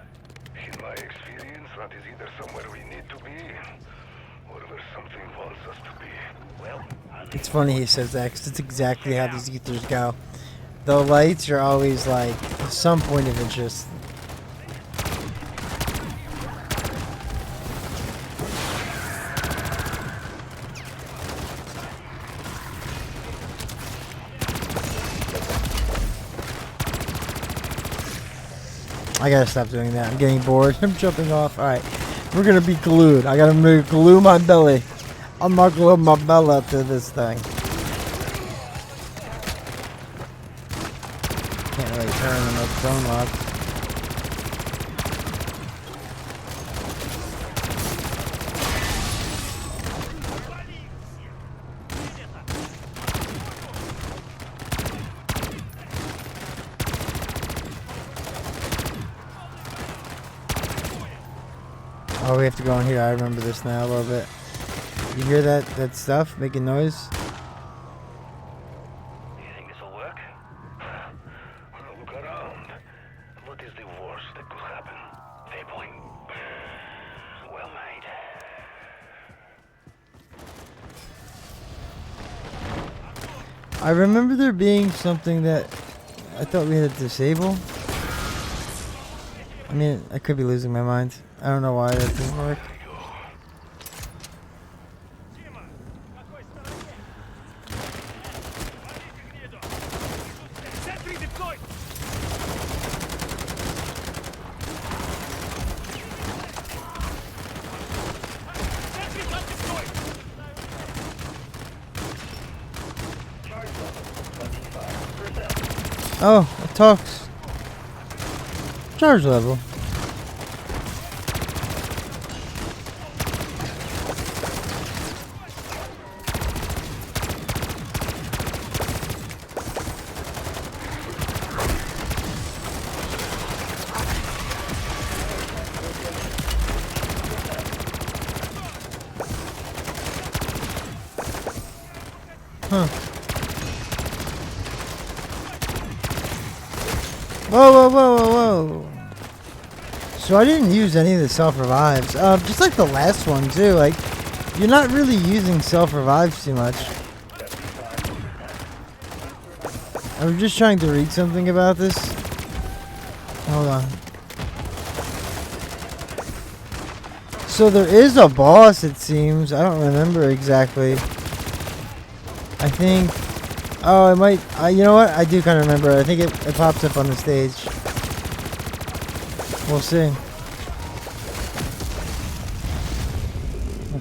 In my experience, that is either somewhere we need to be, or where something wants us to be. Well, only It's funny he says that because it's exactly how these ethers go. The lights are always like some point of interest. I gotta stop doing that. I'm getting bored. I'm jumping off. Alright. We're gonna be glued. I gotta glue my belly. I'm gonna glue my belly to this thing. Can't really turn on the phone lock. Oh, we have to go in here. I remember this now a little bit. You hear that stuff making noise? you think this will work? Well, look around. What is the worst that could happen? Fair point. Well made. I remember there being something that I thought we had to disable. I mean, I could be losing my mind. I don't know why that didn't work. Oh, it talks. Charge level. Huh. Whoa, whoa, whoa, whoa, whoa. So I didn't use any of the self-revives. Just like the last one, too. Like, you're not really using self-revives too much. I was just trying to read something about this. Hold on. So there is a boss, it seems. I don't remember exactly. I think... Oh, it might... you know what? I do kind of remember. I think it pops up on the stage. We'll see.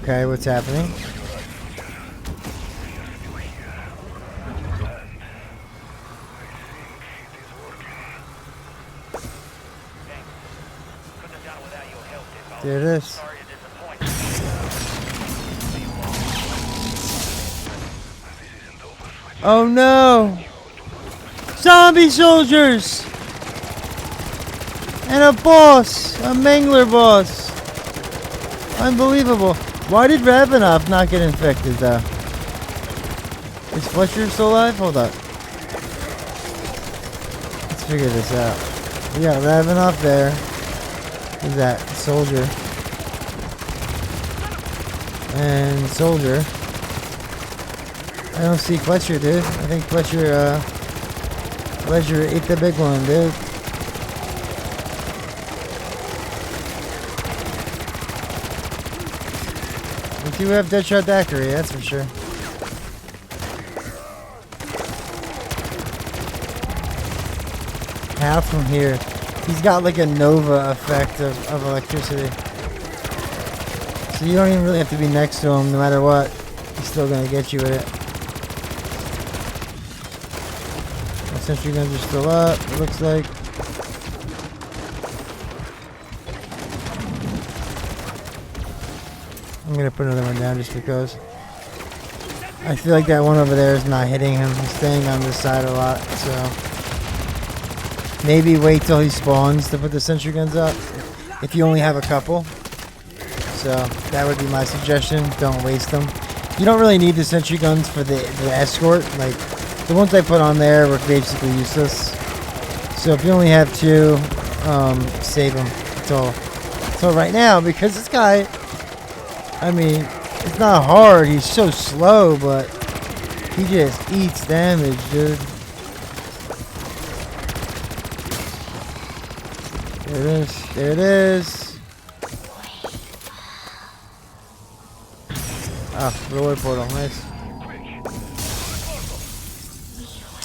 Okay, what's happening? Couldn't have done it without your help, Dippo. There it is. Sorry to disappoint. Oh no! Zombie soldiers! And a boss! A Mangler boss! Unbelievable. Why did Ravenoff not get infected though? Is Fletcher still alive? Hold up. Let's figure this out. We got Ravenoff there. Who's that? Soldier. And Soldier. I don't see Fletcher, dude. I think Fletcher ate the big one, dude. We do have Deadshot Daiquiri, that's for sure. Half from here. He's got like a Nova effect of electricity. So you don't even really have to be next to him, no matter what. He's still gonna get you with it. Sentry guns are still up, it looks like. I'm gonna put another one down just because. I feel like that one over there is not hitting him. He's staying on this side a lot, so maybe wait till he spawns to put the sentry guns up. If you only have a couple, so that would be my suggestion. Don't waste them. You don't really need the sentry guns for the escort. Like the ones I put on there were basically useless. So if you only have 2, save them until right now, because this guy, I mean, it's not hard. He's so slow, but he just eats damage, dude. There it is. There it is. Ah, reward portal. Nice.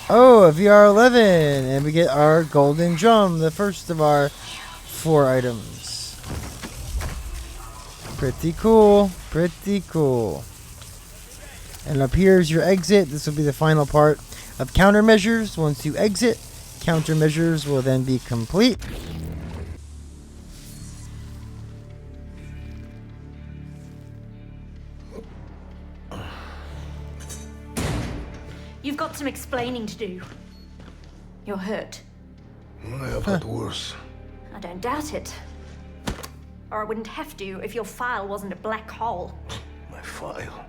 Oh, a VR11, and we get our golden drum, the first of our 4 items. Pretty cool, pretty cool. And up here is your exit. This will be the final part of countermeasures. Once you exit, countermeasures will then be complete. You've got some explaining to do. You're hurt. I have had worse. I don't doubt it. Or I wouldn't have to if your file wasn't a black hole. My file.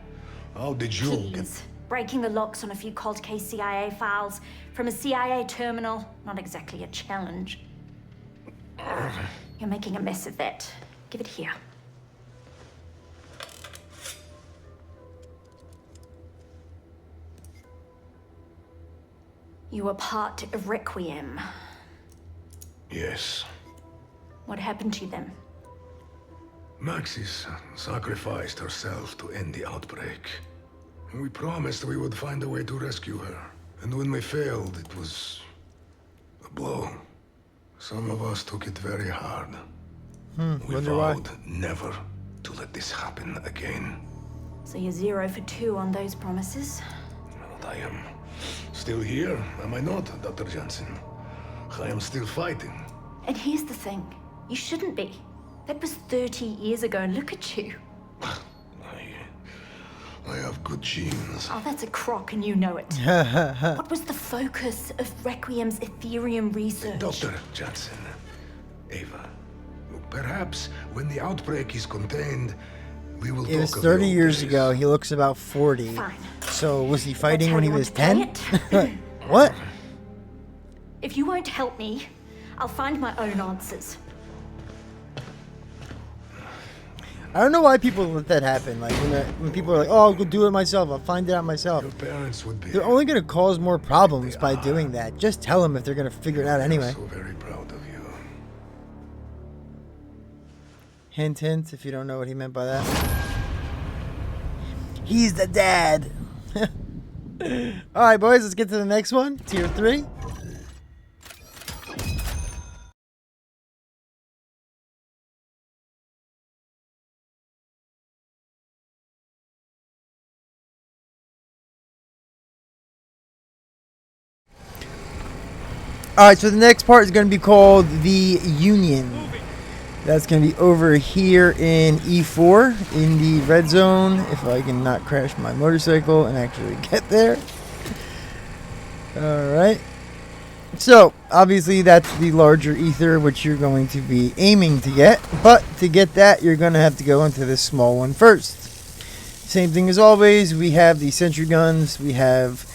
How did you get... Keys. Breaking the locks on a few cold case CIA files from a CIA terminal. Not exactly a challenge. You're making a mess of that. Give it here. You were part of Requiem. Yes. What happened to them? Maxis sacrificed herself to end the outbreak. And we promised we would find a way to rescue her. And when we failed, it was a blow. Some of us took it very hard. We vowed never to let this happen again. So you're 0 for 2 on those promises? But I am still here, am I not, Dr. Jansen? I am still fighting. And here's the thing. You shouldn't be. That was 30 years ago, and look at you. I have good genes. Oh, that's a crock, and you know it. What was the focus of Requiem's Ethereum research? Dr. Jansen, Ava, perhaps when the outbreak is contained, we will It was talk of 30 the old years days. ago. He looks about 40. Fine. So was he That's fighting how when he you want was to play 10? it? What? If you won't help me, I'll find my own answers. I don't know why people let that happen. Like when people are like, "Oh, I'll go do it myself. I'll find it out myself." Your parents would be. They're only going to cause more problems by doing that. Just tell them if they're going to figure it out anyway. So very proud of you. Hint, hint. If you don't know what he meant by that, he's the dad. All right, boys. Let's get to the next one. Tier 3. Alright, so the next part is going to be called the Union. That's going to be over here in E4 in the red zone. If I can not crash my motorcycle and actually get there. Alright. So, obviously that's the larger ether which you're going to be aiming to get. But to get that, you're going to have to go into this small one first. Same thing as always. We have the sentry guns. We have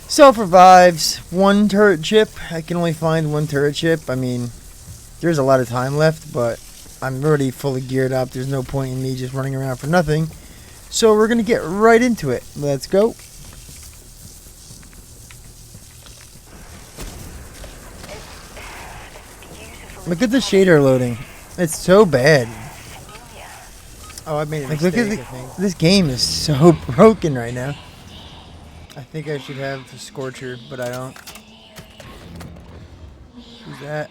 self-revives, 1 turret chip. I can only find 1 turret chip. I mean, there's a lot of time left, but I'm already fully geared up. There's no point in me just running around for nothing. So we're going to get right into it. Let's go. Look at the shader loading. It's so bad. Oh, I made a Like, mistake, look at I think. this game is so broken right now. I think I should have the Scorcher, but I don't. Who's that?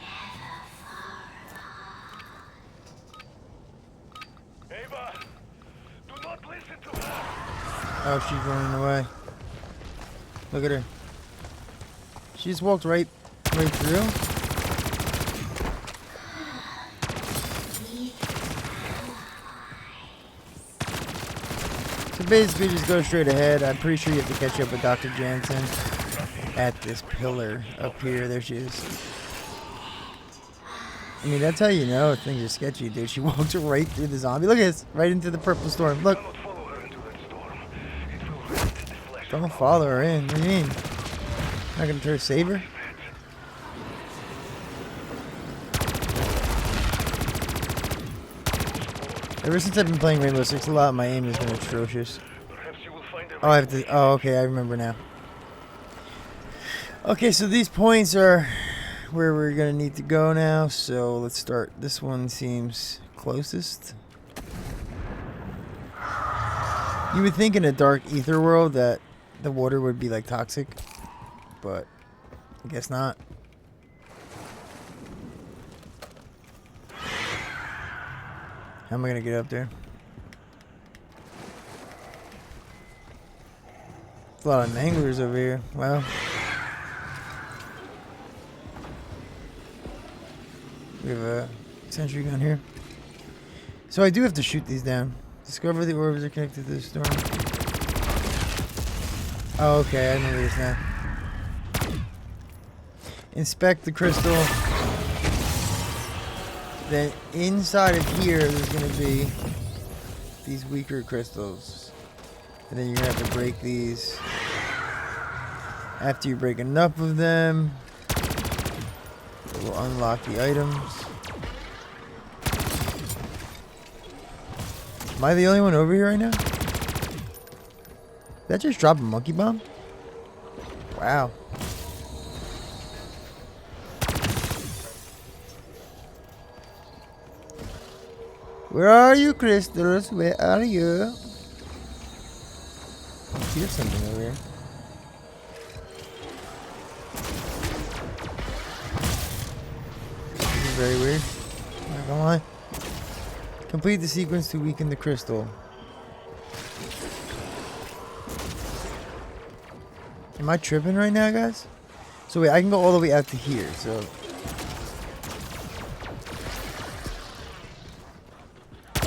Ava, do not listen to her. Oh, she's running away. Look at her. She just walked right through. basically just go straight ahead. I'm pretty sure you have to catch up with Dr. Jansen at this pillar up here. There she is. I mean, that's how you know things are sketchy, dude. She walked right through the zombie. Look at this. Right into the purple storm. Look. Don't follow her in. What do you mean? Not gonna try to save her? Ever since I've been playing Rainbow Six a lot, my aim has been atrocious. Oh, I have to. Oh, okay. I remember now. Okay, so these points are where we're gonna need to go now. So let's start. This one seems closest. You would think in a dark ether world that the water would be like toxic, but I guess not. How am I gonna get up there? There's a lot of manglers over here. Wow. We have a sentry gun here. So I do have to shoot these down. Discover the orbs are connected to the storm. Oh, okay, I remember this now. Inspect the crystal. Then inside of here, there's going to be these weaker crystals. And then you're going to have to break these. After you break enough of them, it will unlock the items. Am I the only one over here right now? Did that just drop a monkey bomb? Wow. Where are you, crystals? Where are you? I hear something over here. This is very weird. Not gonna lie. Complete the sequence to weaken the crystal. Am I tripping right now, guys? So wait, I can go all the way out to here, so...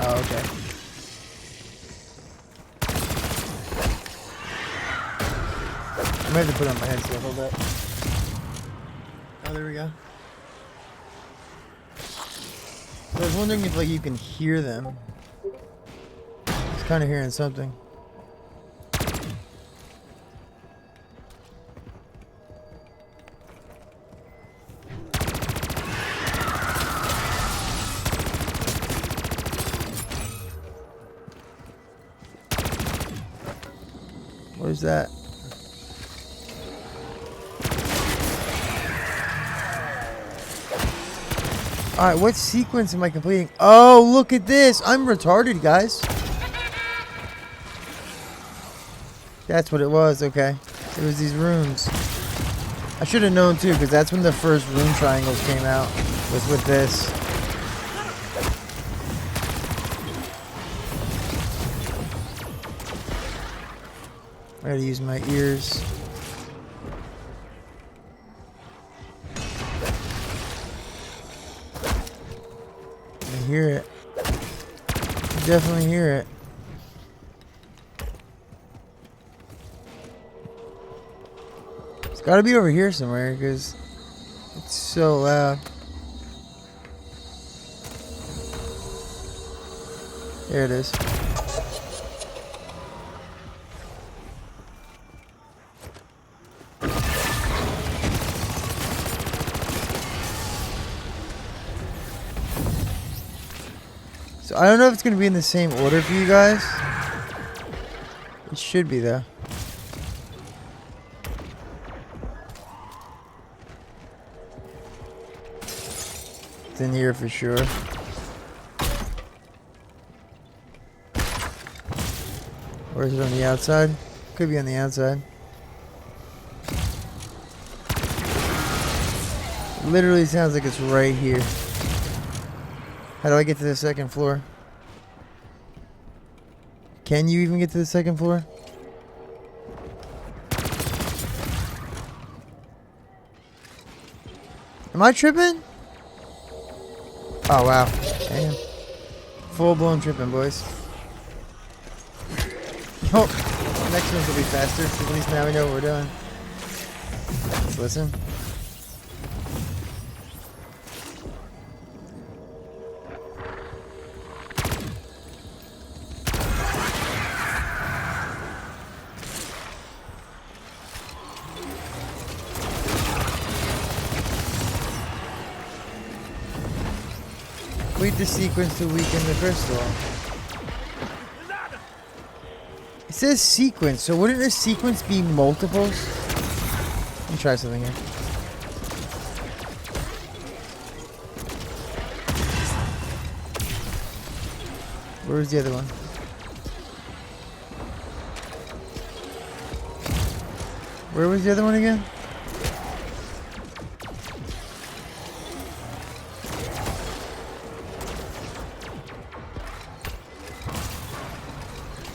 Oh, okay. I might have to put it on my head, so hold up. Oh, there we go. I was wondering if, like, you can hear them. I was kind of hearing something. What is that? Alright, what sequence am I completing? Oh, look at this! I'm retarded, guys. That's what it was, okay. It was these runes. I should have known too, because that's when the first rune triangles came out. Was with this. I gotta use my ears. I hear it. I definitely hear it. It's gotta be over here somewhere because it's so loud. There it is. So I don't know if it's going to be in the same order for you guys. It should be though. It's in here for sure. Or is it on the outside? Could be on the outside. It literally sounds like it's right here. How do I get to the second floor? Can you even get to the second floor? Am I tripping? Oh wow. Damn. Full blown tripping, boys. Oh, the next ones will be faster. At least now we know what we're doing. Let's listen. Complete the sequence to weaken the crystal. It says sequence, so wouldn't a sequence be multiples? Let me try something here. Where's the other one? Where was the other one again?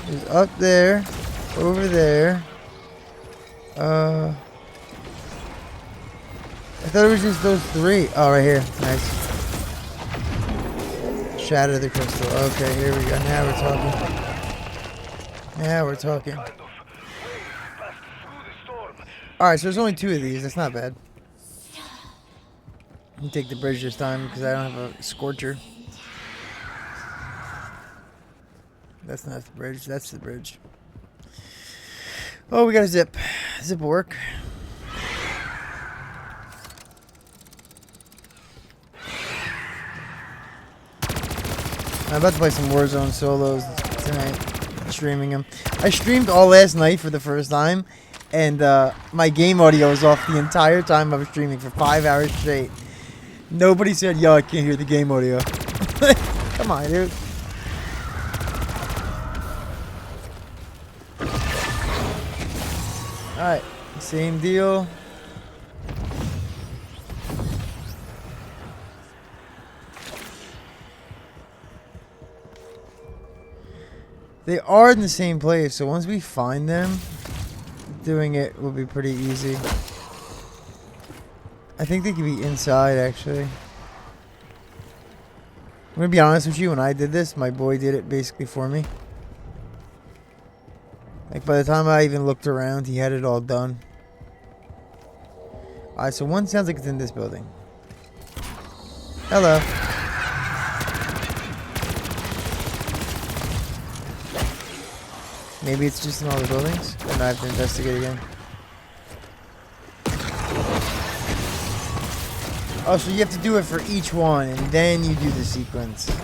It was up there, over there. I thought it was just those three. Oh, right here. Nice. Shatter the crystal. Okay, here we go. Now we're talking. Now we're talking. Alright, so there's only 2 of these. That's not bad. I'm gonna take the bridge this time because I don't have a scorcher. That's not the bridge. That's the bridge. Oh, we got a zip. Zip will work. I'm about to play some Warzone solos tonight. Streaming them. I streamed all last night for the first time, and my game audio was off the entire time I was streaming for 5 hours straight. Nobody said, "Yo, I can't hear the game audio." Come on, dude. Alright, same deal. They are in the same place, so once we find them, doing it will be pretty easy. I think they could be inside, actually. I'm gonna be honest with you, when I did this, my boy did it basically for me. Like, by the time I even looked around, he had it all done. Alright, so one sounds like it's in this building. Hello. Maybe it's just in all the buildings, and I have to investigate again. Oh, so you have to do it for each one, and then you do the sequence.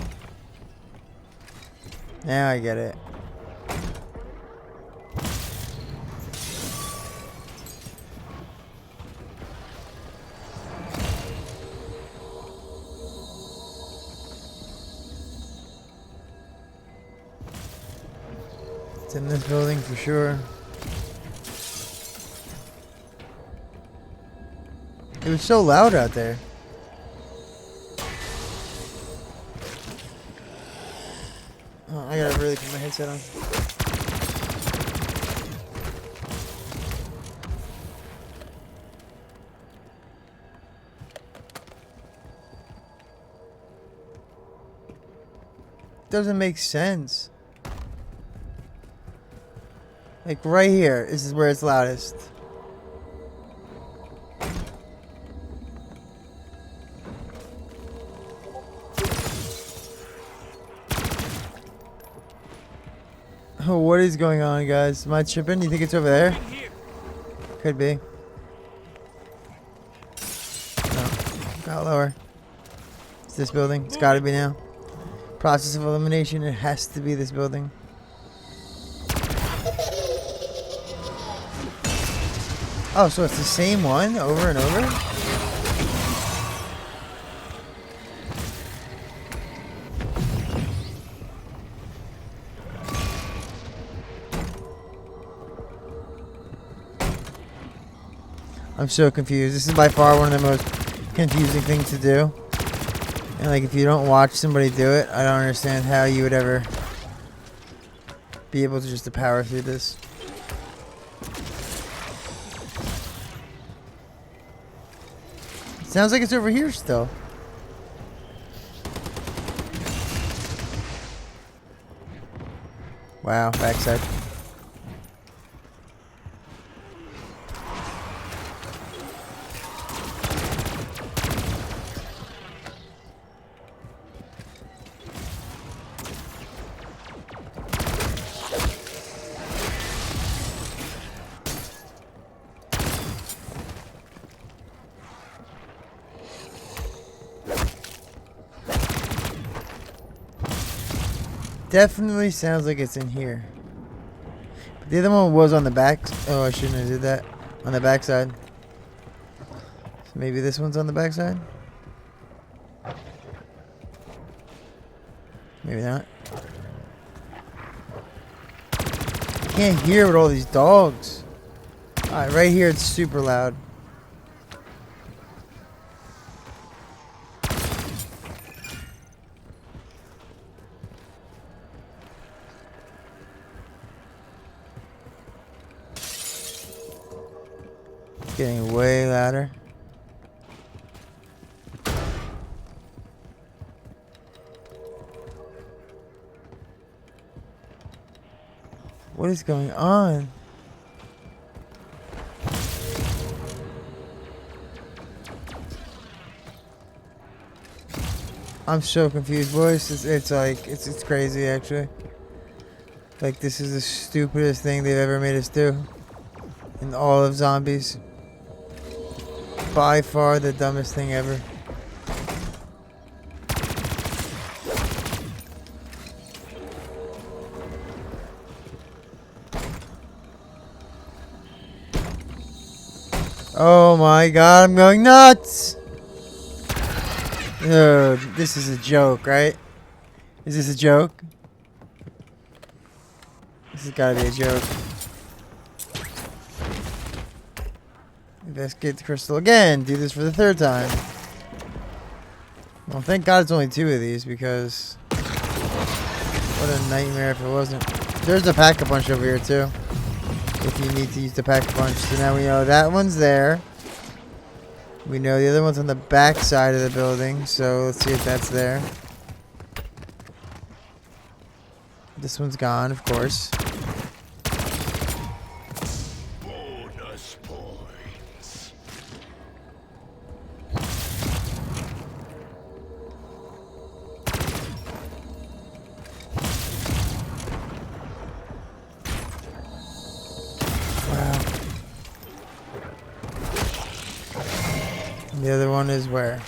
Now I get it. It's in this building for sure. It was so loud out there. Oh, I gotta really put my headset on. Doesn't make sense. Like right here, this is where it's loudest. Oh, what is going on, guys? Am I tripping? You think it's over there? Could be. No. Got lower. It's this building. It's gotta be now. Process of elimination. It has to be this building. Oh, so it's the same one over and over? I'm so confused. This is by far one of the most confusing things to do. And like, if you don't watch somebody do it, I don't understand how you would ever be able to just to power through this. Sounds like it's over here still. Wow, backside. definitely sounds like it's in here. But the other one was on the back. Oh, I shouldn't have did that. On the back side. So maybe this one's on the back side? Maybe not. I can't hear with all these dogs. Alright, right here it's super loud. Getting way louder. What is going on? I'm so confused, boys. It's like it's crazy actually. Like this is the stupidest thing they've ever made us do in all of zombies. By far the dumbest thing ever. Oh my god, I'm going nuts! Dude, this is a joke, right? Is this a joke? This has gotta be a joke. Investigate the crystal again. Do this for the third time. Well, thank God it's only 2 of these because what a nightmare if it wasn't. There's a pack-a-punch over here too. If you need to use the pack-a-punch. So now we know that one's there. We know the other one's on the back side of the building. So let's see if that's there. This one's gone, of course. Bonus points. Wow. And the other one is where?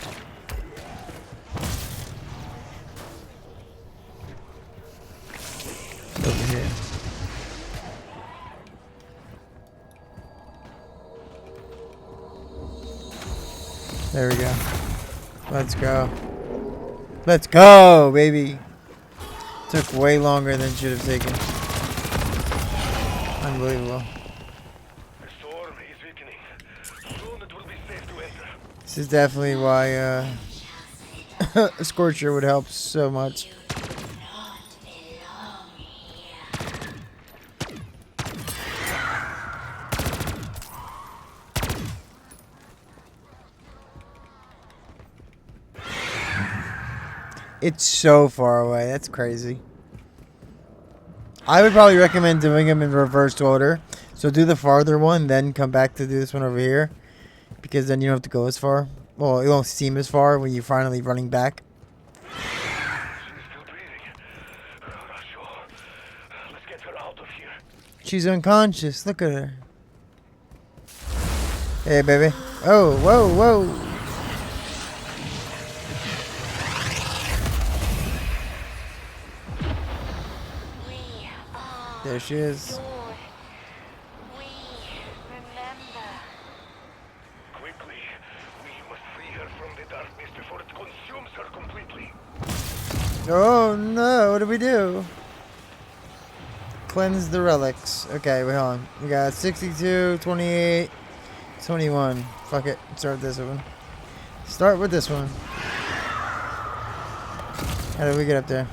Over here. There we go. Let's go. Let's go, baby. Took way longer than it should have taken. Unbelievable. The storm is weakening. Soon it will be safe to enter. This is definitely why a Scorcher would help so much. It's so far away. That's crazy. I would probably recommend doing them in reverse order. So do the farther one, then come back to do this one over here. Because then you don't have to go as far. Well, it won't seem as far when you're finally running back. She's still breathing. Let's get her out of here. She's unconscious. Look at her. Hey, baby. Oh, whoa, whoa. There she is. We remember. Quickly, we must free her from the darkness before it consumes her completely. Oh no, what do we do? Cleanse the relics. Okay, wait, hold on. We got 62, 28, 21. Fuck it. Start this one. Start with this one. How did we get up there?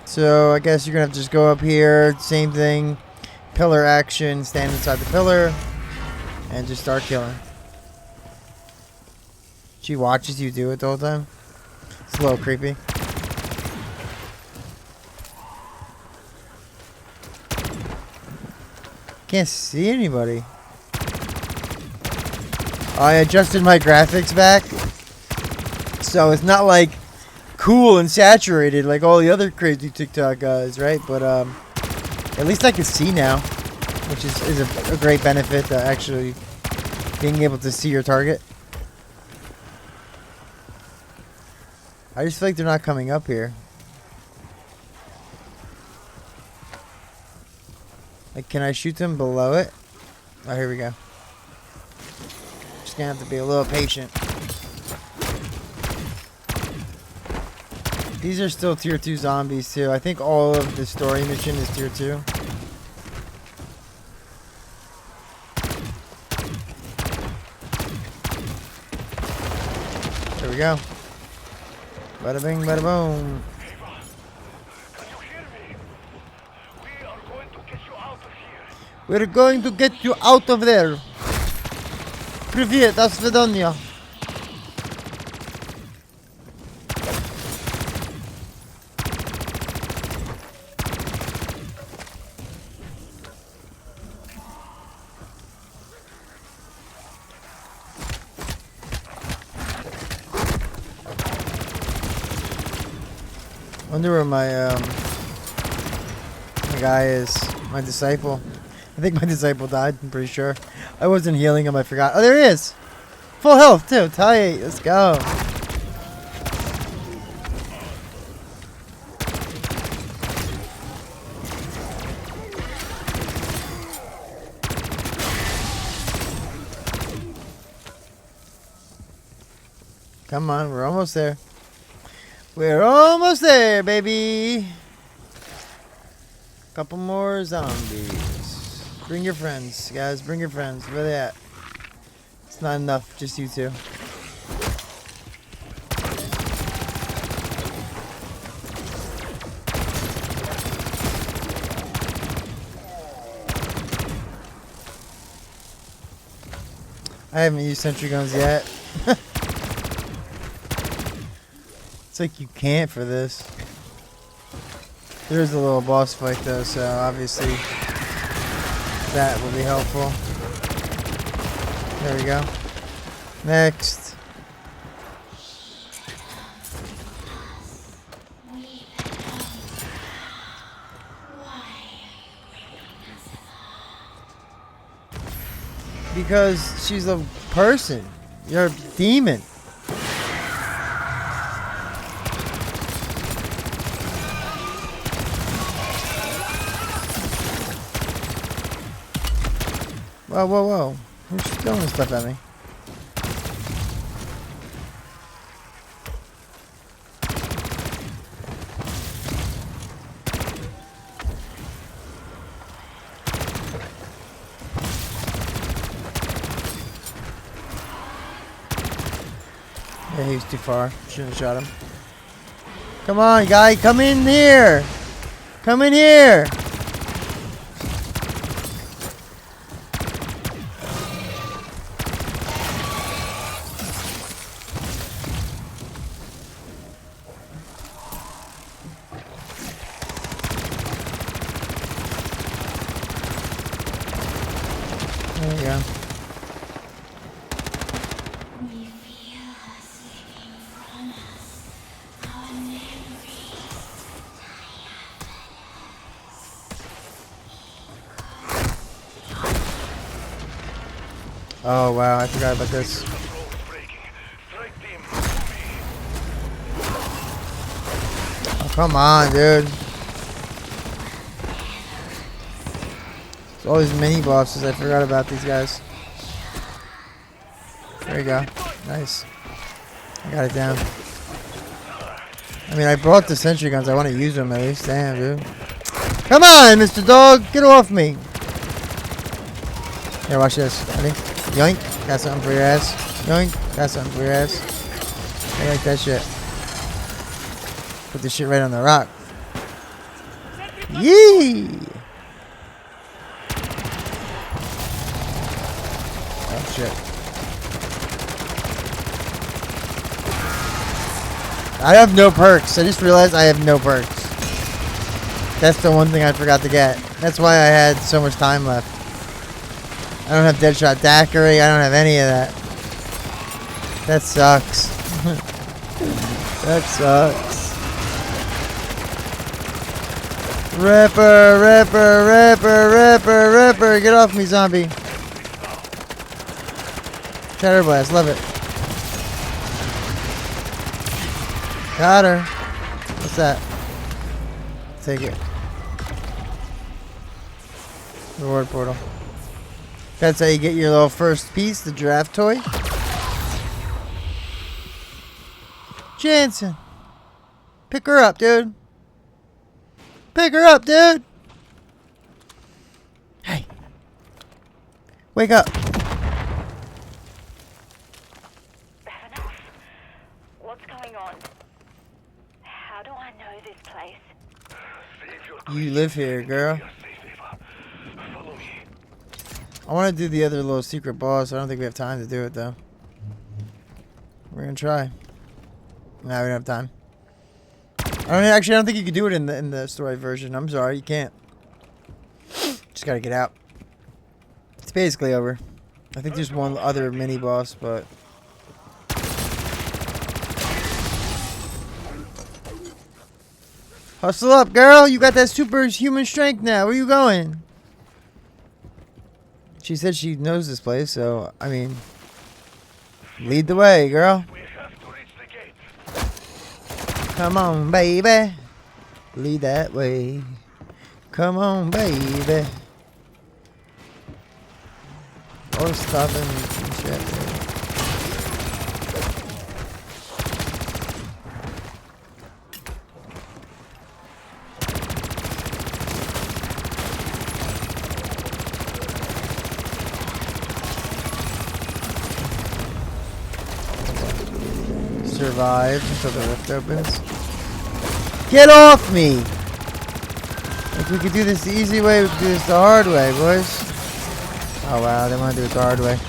So I guess you're gonna have to just go up here, same thing, pillar action, stand inside the pillar, and just start killing. She watches you do it the whole time. It's a little creepy. Can't see anybody. I adjusted my graphics back, so it's not like cool and saturated like all the other crazy TikTok guys, right? But at least I can see now. which is a great benefit to actually being able to see your target. I just feel like they're not coming up here. Like, can I shoot them below it? Oh, here we go. Just gonna have to be a little patient. These are still tier 2 zombies too. I think all of the story mission is tier 2. There we go. Bada bing, bada boom. We're going to get you out of there. Привет, до свидания. Wonder where my guy is. My disciple. I think my disciple died. I'm pretty sure. I wasn't healing him. I forgot. Oh, there he is. Full health too. Tight. Let's go. Come on, we're almost there. We're almost there, baby. Couple more zombies. Bring your friends, guys. Bring your friends. Where they at? It's not enough. Just you two. I haven't used sentry guns yet. It's like you can't for this. There's a little boss fight though, so obviously that will be helpful. There we go. Next. Because she's a person. You're a demon. Whoa, whoa, whoa. Who's throwing stuff at me? Yeah, he was too far. Shouldn't have shot him. Come on, guy. Come in here. Come in here. There you go. Oh wow, I forgot about this. Oh, come on, dude. There's all these mini bosses. I forgot about these guys. There you go. Nice. I got it down. I mean, I brought the sentry guns. I want to use them at least. Damn, dude. Come on, Mr. Dog. Get off me. Here, watch this. Ready? Yoink. Got something for your ass. Yoink. Got something for your ass. I like that shit. Put this shit right on the rock. Yee! Oh, shit. I have no perks. I just realized I have no perks. That's the one thing I forgot to get. That's why I had so much time left. I don't have Deadshot Daiquiri. I don't have any of that. That sucks. That sucks. Ripper. Get off me, zombie. Shatter Blast, love it. Got her. What's that? Take it. Reward portal. That's how you get your little first piece, the giraffe toy. Jansen. Pick her up, dude. Pick her up, dude. Hey. Wake up. Bad enough. What's going on? How do I know this place? You live here, girl. Follow me. I want to do the other little secret boss. I don't think we have time to do it, though. We're going to try. No, we don't have time. I don't think you can do it in the story version. I'm sorry, you can't. Just gotta get out. It's basically over. I think there's one other mini boss, but hustle up, girl. You got that superhuman strength now. Where you going? She said she knows this place, so I mean, lead the way, girl. We have to reach the gate. Come on, baby. Lead that way. Come on, baby. Or stopping and shit. Survive until the rift opens. Get off me! If we could do this the easy way, we could do this the hard way, boys. Oh wow, they want to do it the hard way.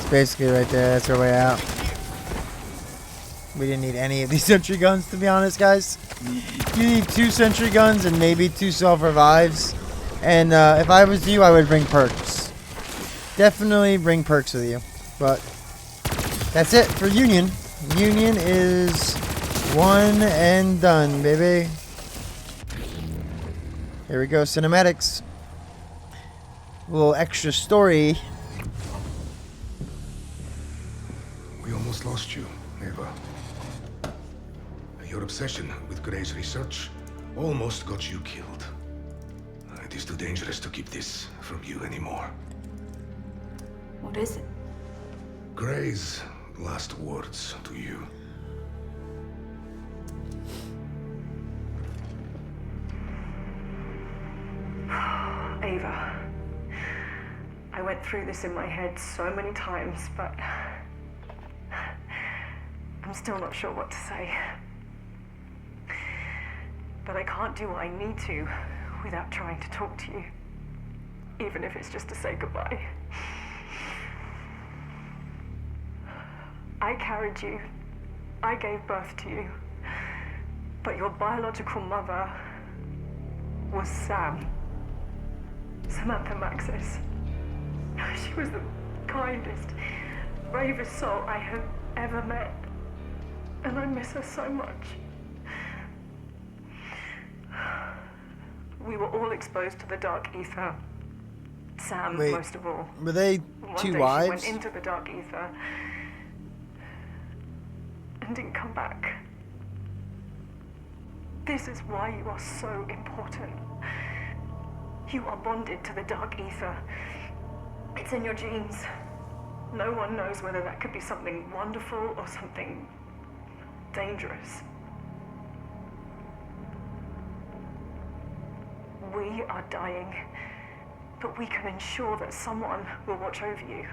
It's basically right there, that's our way out. We didn't need any of these sentry guns, to be honest, guys. You need 2 sentry guns and maybe 2 self-revives. And if I was you, I would bring perks. Definitely bring perks with you. But that's it for Union. Union is one and done, baby. Here we go, cinematics. A little extra story. We almost lost you, Eva. Your obsession with Gray's research almost got you killed. It is too dangerous to keep this from you anymore. What is it? Gray's last words to you. Ava, I went through this in my head so many times, but I'm still not sure what to say. But I can't do what I need to without trying to talk to you, even if it's just to say goodbye. I carried you. I gave birth to you. But your biological mother was Sam. Samantha Maxis. She was the kindest, bravest soul I have ever met. And I miss her so much. We were all exposed to the dark ether. Sam, Wait, most of all. Were they One two day wives? she went into the dark ether and didn't come back. This is why you are so important. You are bonded to the dark ether. It's in your genes. No one knows whether that could be something wonderful or something dangerous. We are dying, but we can ensure that someone will watch over you.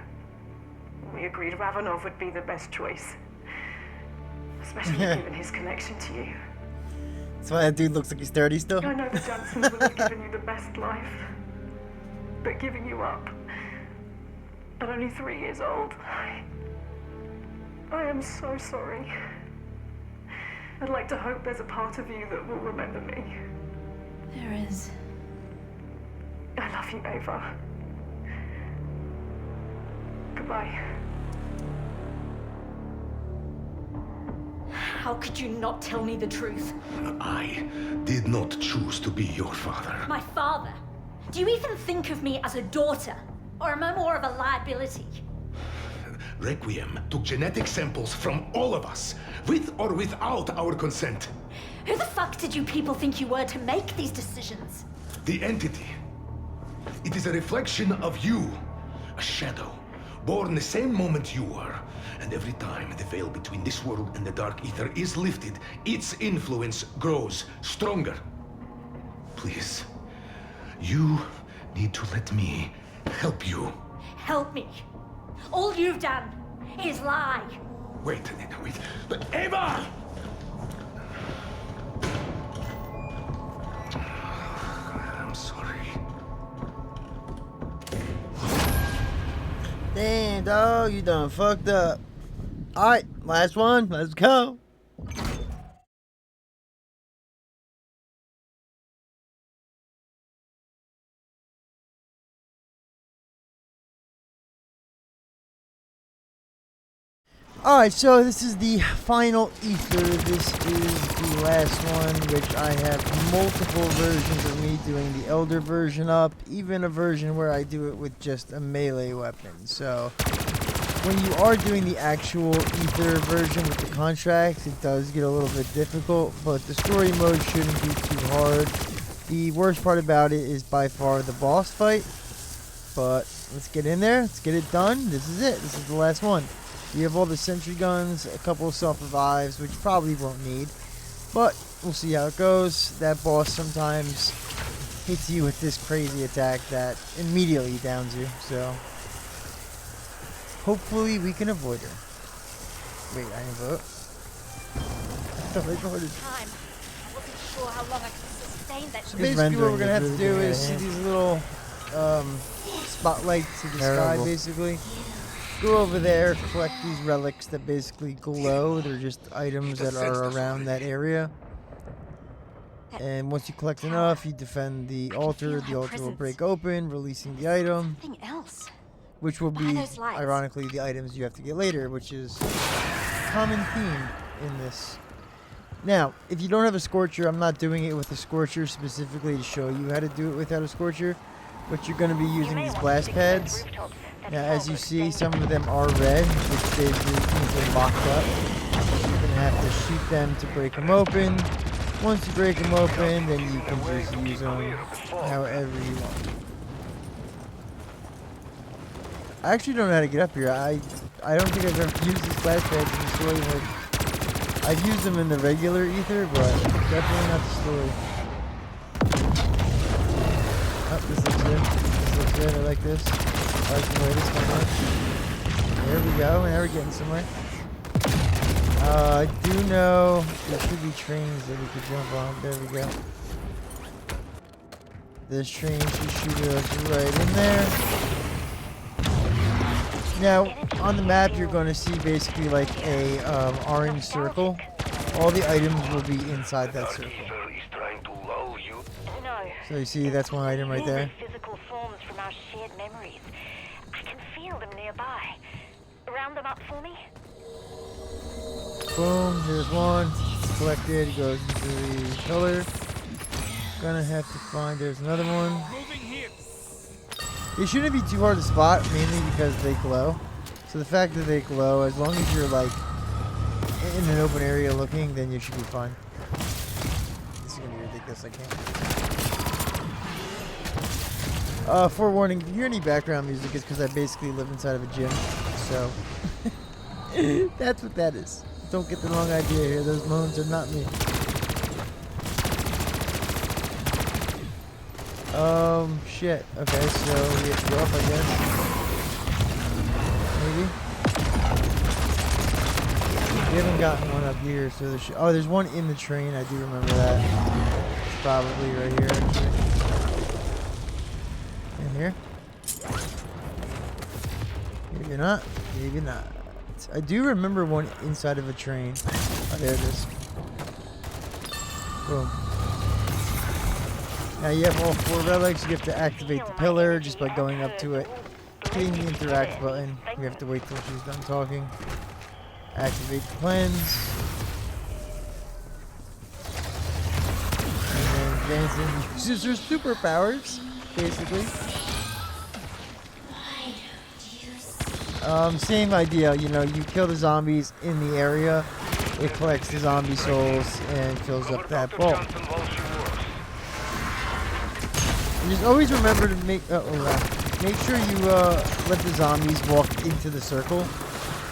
We agreed Ravenov would be the best choice, especially given his connection to you. That's why that dude looks like he's 30 still. I know the Jansons would have given you the best life, but giving you up at only 3 years old, I am so sorry. I'd like to hope there's a part of you that will remember me. There is. I love you, Ava. Goodbye. How could you not tell me the truth? I did not choose to be your father. My father? Do you even think of me as a daughter? Or am I more of a liability? Requiem took genetic samples from all of us, with or without our consent. Who the fuck did you people think you were to make these decisions? The entity. It is a reflection of you. A shadow. Born the same moment you were. And every time the veil between this world and the dark ether is lifted, its influence grows stronger. Please. You need to let me help you. Help me. All you've done is lie. Wait. But Eva! I'm sorry. Damn, dog, you done fucked up. Alright, last one. Let's go. Alright, so this is the final ether. This is the last one, which I have multiple versions of me doing the Elder version up, even a version where I do it with just a melee weapon. So, when you are doing the actual ether version with the contracts, it does get a little bit difficult, but the story mode shouldn't be too hard. The worst part about it is by far the boss fight, but let's get in there, let's get it done. This is it, this is the last one. You have all the sentry guns, a couple of self-revives, which you probably won't need, but we'll see how it goes. That boss sometimes hits you with this crazy attack that immediately downs you, so hopefully we can avoid her. Wait, I didn't vote. I voted. Time. I wasn't sure how long I could sustain that. So basically what we're going to have to do is see these little spotlights to the sky, basically. Go over there, collect these relics that basically glow. They're just items that are around that area. And once you collect enough, you defend the altar. The altar will break open, releasing the item. Something else. Which will be, ironically, the items you have to get later, which is a common theme in this. Now, if you don't have a Scorcher, I'm not doing it with a Scorcher specifically to show you how to do it without a Scorcher. But you're going to be using these blast pads. Now, as you see, some of them are red, which basically means they're locked up. You're going to have to shoot them to break them open. Once you break them open, then you can just use them however you want. I actually don't know how to get up here. I don't think I've ever used these blast pads in the story mode. I've used them in the regular ether, but definitely not the story. Oh, this looks good. This looks good. I like this. I like the way this one works. There we go. Now we're getting somewhere. I do know there should be trains that we could jump on. There we go. This train should shoot us right in there. Now, on the map, you're going to see basically like a orange circle. All the items will be inside that circle. So you see, that's one item right there. Physical forms from our shared memories. I can feel them nearby. Round them up for me. Boom, here's one. Collected, goes into the pillar. Gonna have to find, there's another one. They shouldn't be too hard to spot, mainly because they glow. So the fact that they glow, as long as you're like in an open area looking, then you should be fine. This is gonna be ridiculous, I can't. Forewarning, if you hear any background music, it's because I basically live inside of a gym. So, that's what that is. Don't get the wrong idea here. Those moans are not me. Shit. Okay, so we have to go up, I guess. Maybe. We haven't gotten one up here, so there should. Oh, there's one in the train. I do remember that. It's probably right here, actually. In here? Maybe not. Maybe not. I do remember one inside of a train. Oh, there it is. Boom. Now you have all 4 relics. You have to activate the pillar just by going up to it hitting the interact button. We have to wait till she's done talking. Activate the cleanse. And then Jansen uses her superpowers, basically. Same idea, you know, you kill the zombies in the area, it collects the zombie souls and fills up that bowl. And just always remember to make sure you let the zombies walk into the circle.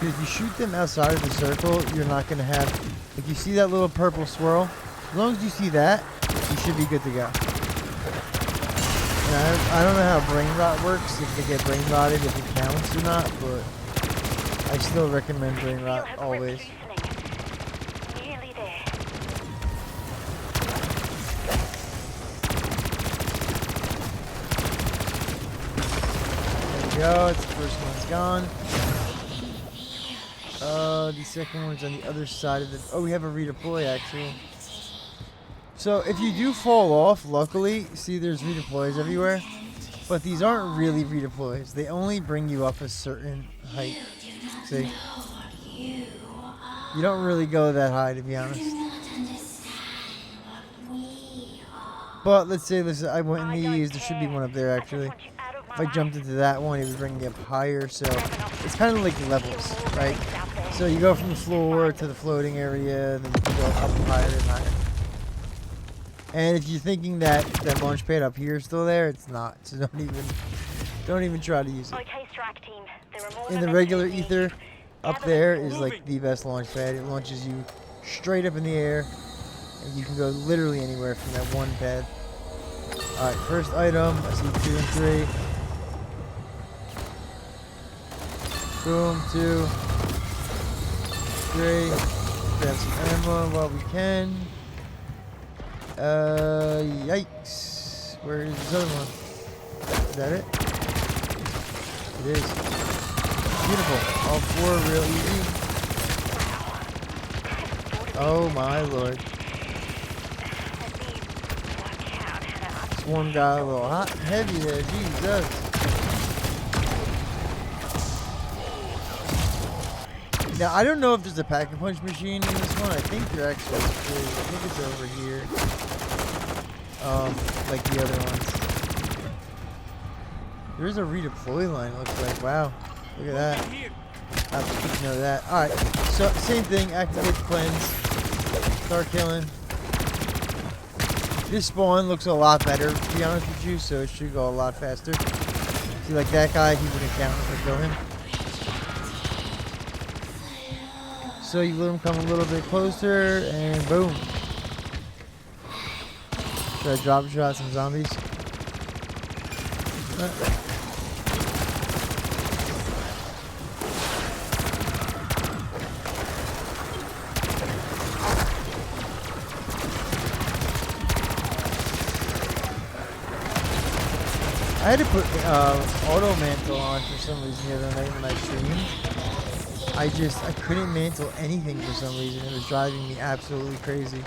Because if you shoot them outside of the circle, you're not going to have, like you see that little purple swirl? As long as you see that, you should be good to go. And I don't know how brain rot works, if they get brain rotted, if it counts or not, but I still recommend brain rot always. Nearly there. There we go, it's the first one's gone. The second one's on the other side of the... Oh, we have a redeploy, actually. So, if you do fall off, luckily, see there's redeploys everywhere. But these aren't really redeploys. They only bring you up a certain height. See? You don't really go that high, to be honest. But, let's say I went in these. There should be one up there, actually. If I jumped into that one, it would bring me up higher. So, it's kind of like levels, right? So, you go from the floor to the floating area, then you can go up higher and higher. And if you're thinking that launch pad up here is still there, it's not. So don't even try to use it. Okay, strike team. There are more In the regular Aether, up there is like the best launch pad. It launches you straight up in the air, and you can go literally anywhere from that one pad. All right, first item. I see 2 and 3. Boom, 2, 3. Grab some ammo while we can. Yikes. Where is this other one? Is that it? It is. Beautiful. All 4 real easy. Oh my lord. This one got a little hot and heavy there. Jesus. Now, I don't know if there's a pack-a-punch machine in this one. I think there actually is. I think it's over here. Like the other ones. There's a redeploy line, it looks like. Wow. Look at that. I have to keep note of that. Alright, so same thing. Activate the cleanse. Start killing. This spawn looks a lot better, to be honest with you, so it should go a lot faster. See, like that guy, he wouldn't count if I kill him. So you let him come a little bit closer, and boom. Should I drop shot some zombies? I had to put auto mantle on for some reason the other night when I streamed. I couldn't mantle anything for some reason. It was driving me absolutely crazy.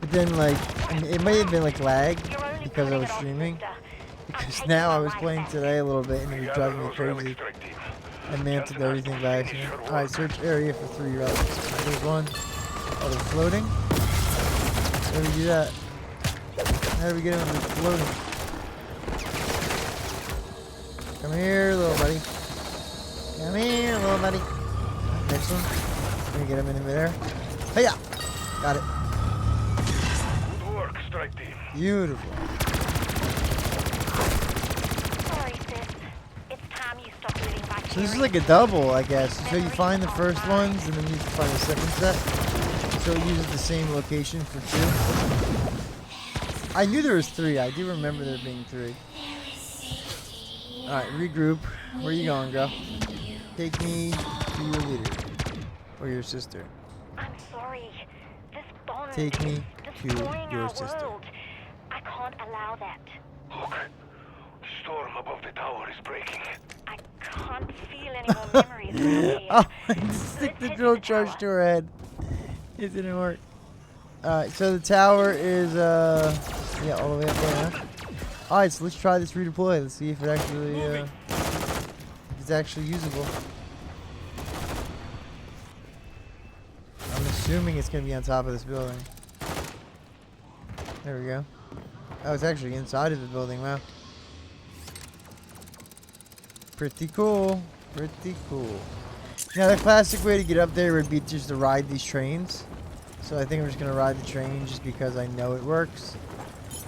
But then, like, it might have been like lag because I was streaming. Because now I was playing today a little bit and it was driving me crazy. I mantled everything by accident. Alright, search area for 3 relics. There's one. Oh, they're floating? How do we do that? How do we get them to floating? Come here, little buddy. Come here, little buddy. Next one. Let me get him in the midair. Hiya! Got it. Good work, strike team. Beautiful. Sorry, sis. It's time you stop living back So this is like a double, I guess. So you find the first ones, and then you find the second set. So it uses the same location for 2. I knew there was 3. I do remember there being 3. Alright, regroup. Where are you going, girl? Take me to your leader. Or your sister. I'm sorry. This bond Take me is to destroying your our sister. world. I can't allow that. Look, the storm above the tower is breaking. I can't feel any more memories from here. Oh, stick the drill charge to her head. It didn't work. Alright, so the tower is, yeah, all the way up there, huh? Alright, so let's try this redeploy. Let's see if it actually, it's actually usable. I'm assuming it's going to be on top of this building. There we go. Oh, it's actually inside of the building. Wow. Pretty cool. Pretty cool. Now, the classic way to get up there would be just to ride these trains. So I think I'm just going to ride the train just because I know it works.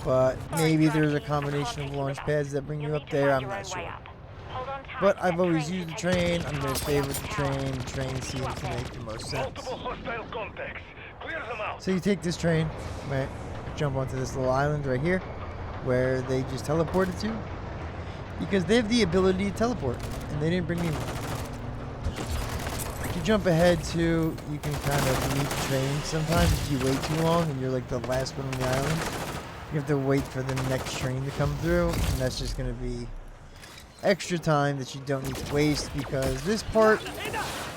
But maybe there's a combination of launch pads that bring you up there. I'm not sure. But I've always used the train. I'm going to stay with the train. The train seems to make the most sense. So you take this train, right? Jump onto this little island right here, where they just teleported to. Because they have the ability to teleport, and they didn't bring me one. If you jump ahead too, you can kind of meet the train. Sometimes if you wait too long and you're like the last one on the island, you have to wait for the next train to come through, and that's just going to be extra time that you don't need to waste, because this part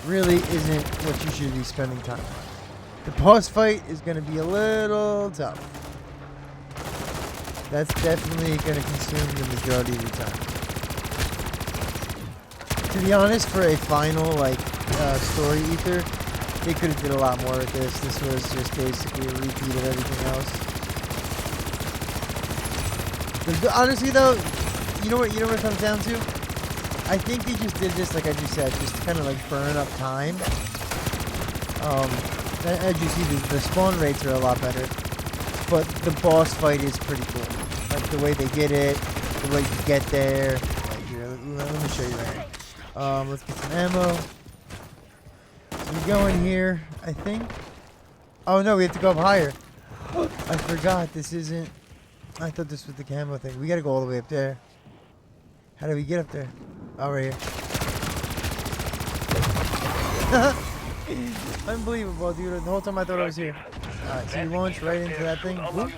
really isn't what you should be spending time on. The boss fight is going to be a little tough. That's definitely going to consume the majority of your time. To be honest, for a final story ether, they could have did a lot more with this. This was just basically a repeat of everything else. But honestly, though, you know what it comes down to? I think they just did this, like I just said, just to kind of like burn up time. As you see, the spawn rates are a lot better, but the boss fight is pretty cool. Like the way they get it, the way you get there. Right here, let me show you right here. Let's get some ammo. So we go in here, I think. Oh no, we have to go up higher. I forgot, this isn't... I thought this was the camo thing. We gotta go all the way up there. How do we get up there? Oh, right here. Unbelievable, dude. The whole time I thought I was here. Alright, so you launch right into that thing. Whoop.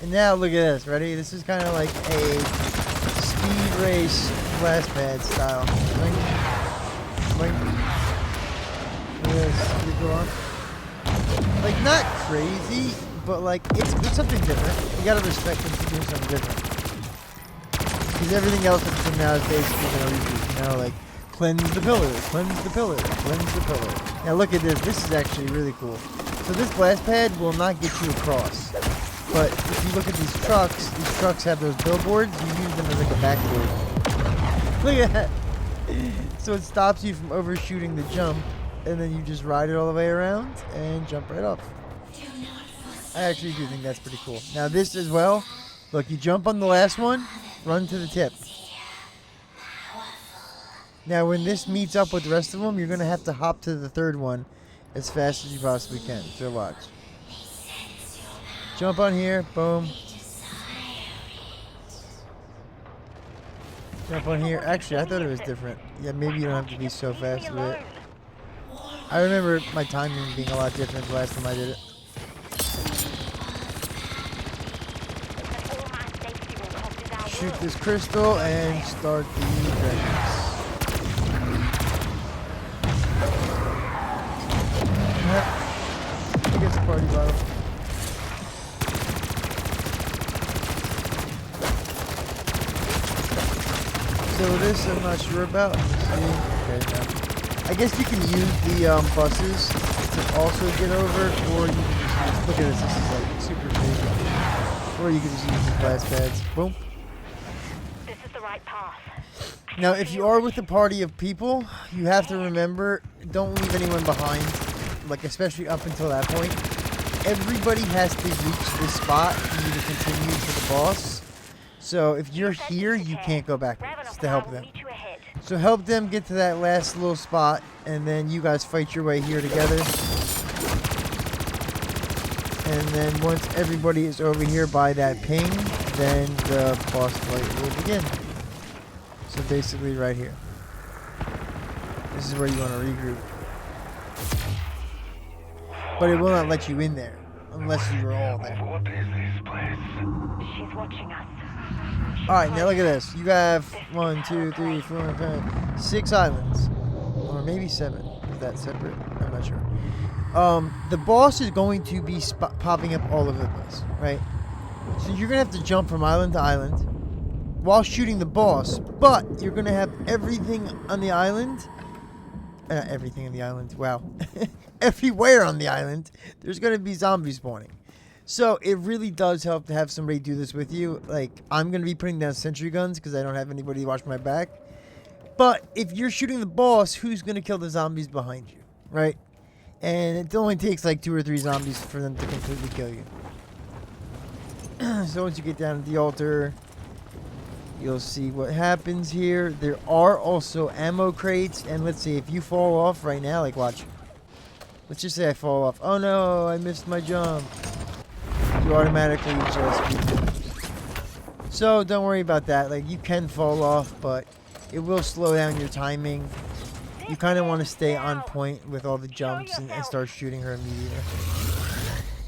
And now look at this. Ready? This is kind of like a speed race blast pad style. Boing. Boing. Look at this. You go on. Like, not crazy, but like, it's something different. You gotta respect them for doing something different. Because everything else up to now is basically going to repeat. You know, like, cleanse the pillar, cleanse the pillar, cleanse the pillar. Now look at this. This is actually really cool. So this blast pad will not get you across. But if you look at these trucks have those billboards. You use them as like a backboard. Look at that. So it stops you from overshooting the jump. And then you just ride it all the way around and jump right off. I actually do think that's pretty cool. Now this as well. Look, you jump on the last one. Run to the tip. Now when this meets up with the rest of them, you're going to have to hop to the third one as fast as you possibly can. So watch. Jump on here. Boom. Jump on here. Actually, I thought it was different. Yeah, maybe you don't have to be so fast with it. I remember my timing being a lot different the last time I did it. Shoot this crystal and start the dragons. I guess the party bottle. So this I'm not sure about. Let's see. Okay, no. I guess you can use the buses to also get over, or you can just use, look at this. This is like super big. Or you can just use the blast pads. Boom. Now, if you are with a party of people, you have to remember, don't leave anyone behind, like especially up until that point. Everybody has to reach this spot for you to continue to the boss. So if you're here, you can't go backwards to help them. So help them get to that last little spot, and then you guys fight your way here together. And then once everybody is over here by that ping, then the boss fight will begin. So basically right here. This is where you want to regroup. But it will not let you in there unless you are all there. What is this place? She's watching us. Alright, now look at this. You have 1, 2, 3, 4, 5, 6 islands. Or maybe 7. Is that separate? I'm not sure. The boss is going to be popping up all over the place, right? So you're going to have to jump from island to island. while shooting the boss, but you're gonna have everything on the island. Everything on the island. Wow. Everywhere on the island, there's gonna be zombies spawning. So it really does help to have somebody do this with you. Like, I'm gonna be putting down sentry guns because I don't have anybody to watch my back. But if you're shooting the boss, who's gonna kill the zombies behind you, right? And it only takes like 2 or 3 zombies for them to completely kill you. So once you get down to the altar, you'll see what happens here. There are also ammo crates, and let's see, if you fall off right now, like watch. Let's just say I fall off. Oh no, I missed my jump. You automatically just... So don't worry about that. Like, you can fall off, but it will slow down your timing. You kind of want to stay on point with all the jumps and start shooting her immediately.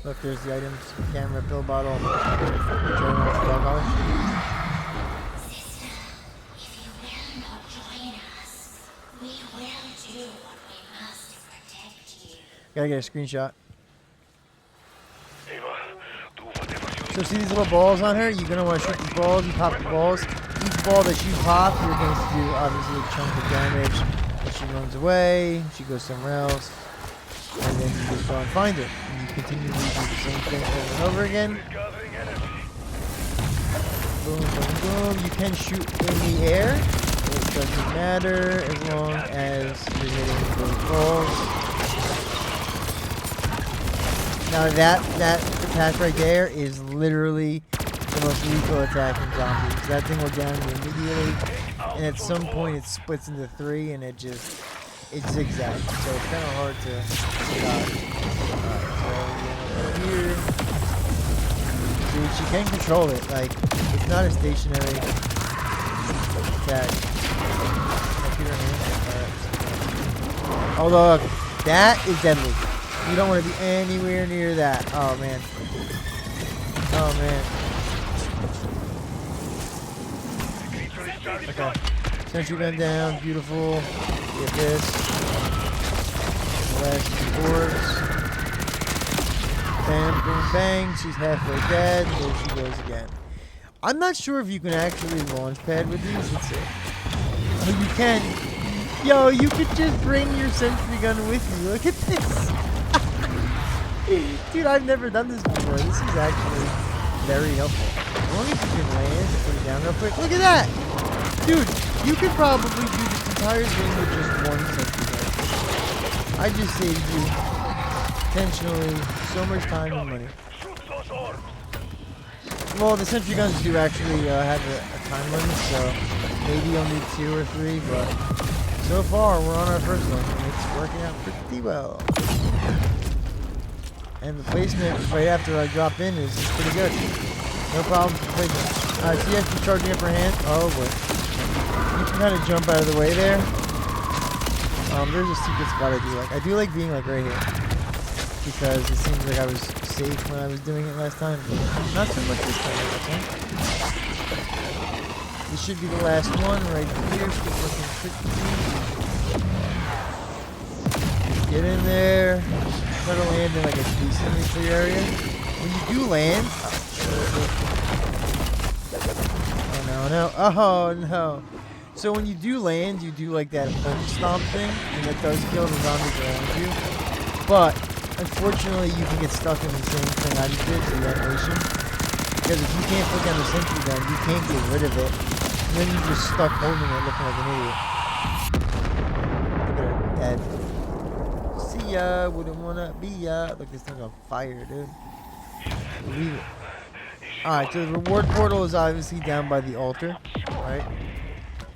Look, there's the items. Camera, pill bottle, journal, dog collar. Sister, if you will not join us, we will do what we must to protect you. Gotta get a screenshot. Ava, do whatever you So see these little balls on her? You're gonna want to shoot these balls. You pop the balls. Each ball that you pop, you're going to do obviously a chunk of damage. But she runs away. She goes somewhere else. And then you just go and find her. And you continue to do the same thing over and over again. gathering energy. Boom, boom, boom. You can shoot in the air. It doesn't matter as long as you're hitting those balls. Now that attack right there is literally the most lethal attack in zombies. That thing will down you immediately. And at some point it splits into 3 and it zigzags. So it's kind of hard to stop. Alright, so here. Dude, she can control it. Like, it's not a stationary attack. Oh look, that is deadly. You don't want to be anywhere near that. Oh man. Oh man. Okay. Sentry gun down, beautiful. Get this. Last orbs. Bam, boom, bang. She's halfway dead. There she goes again. I'm not sure if you can actually launch pad with these. Let's see. Oh, you can. Yo, you could just bring your sentry gun with you. Look at this. Dude, I've never done this before. This is actually very helpful. As long as you can land and put it down real quick. Look at that! Dude, you could probably do this entire thing with just one sentry gun. I just saved you intentionally so much time and money. Well, the sentry guns do actually have a time limit, so maybe you'll need 2 or 3, but so far we're on our first one, and it's working out pretty well. And the placement right after I drop in is pretty good. No problem with the placement. Alright, so you have to charging up her hand. Oh boy. You can kind of jump out of the way there. There's a secret spot I do like. I do like being like right here. Because it seems like I was safe when I was doing it last time. Not so much this time, okay? This should be the last one right here. She's looking pretty. Get in there. Try to land in like a decently clear area. When you do land, oh no, no, oh no. So when you do land, you do like that Hulk stomp thing, and that does kill the zombies around you. But unfortunately, you can get stuck in the same thing I just did, the animation. Because if you can't put down the sentry gun, you can't get rid of it. And then you're just stuck holding it, looking like an idiot. Look at her, dead. See ya, wouldn't wanna be ya. Look, this thing's on fire, dude. Believe it. Alright, so the reward portal is obviously down by the altar, right?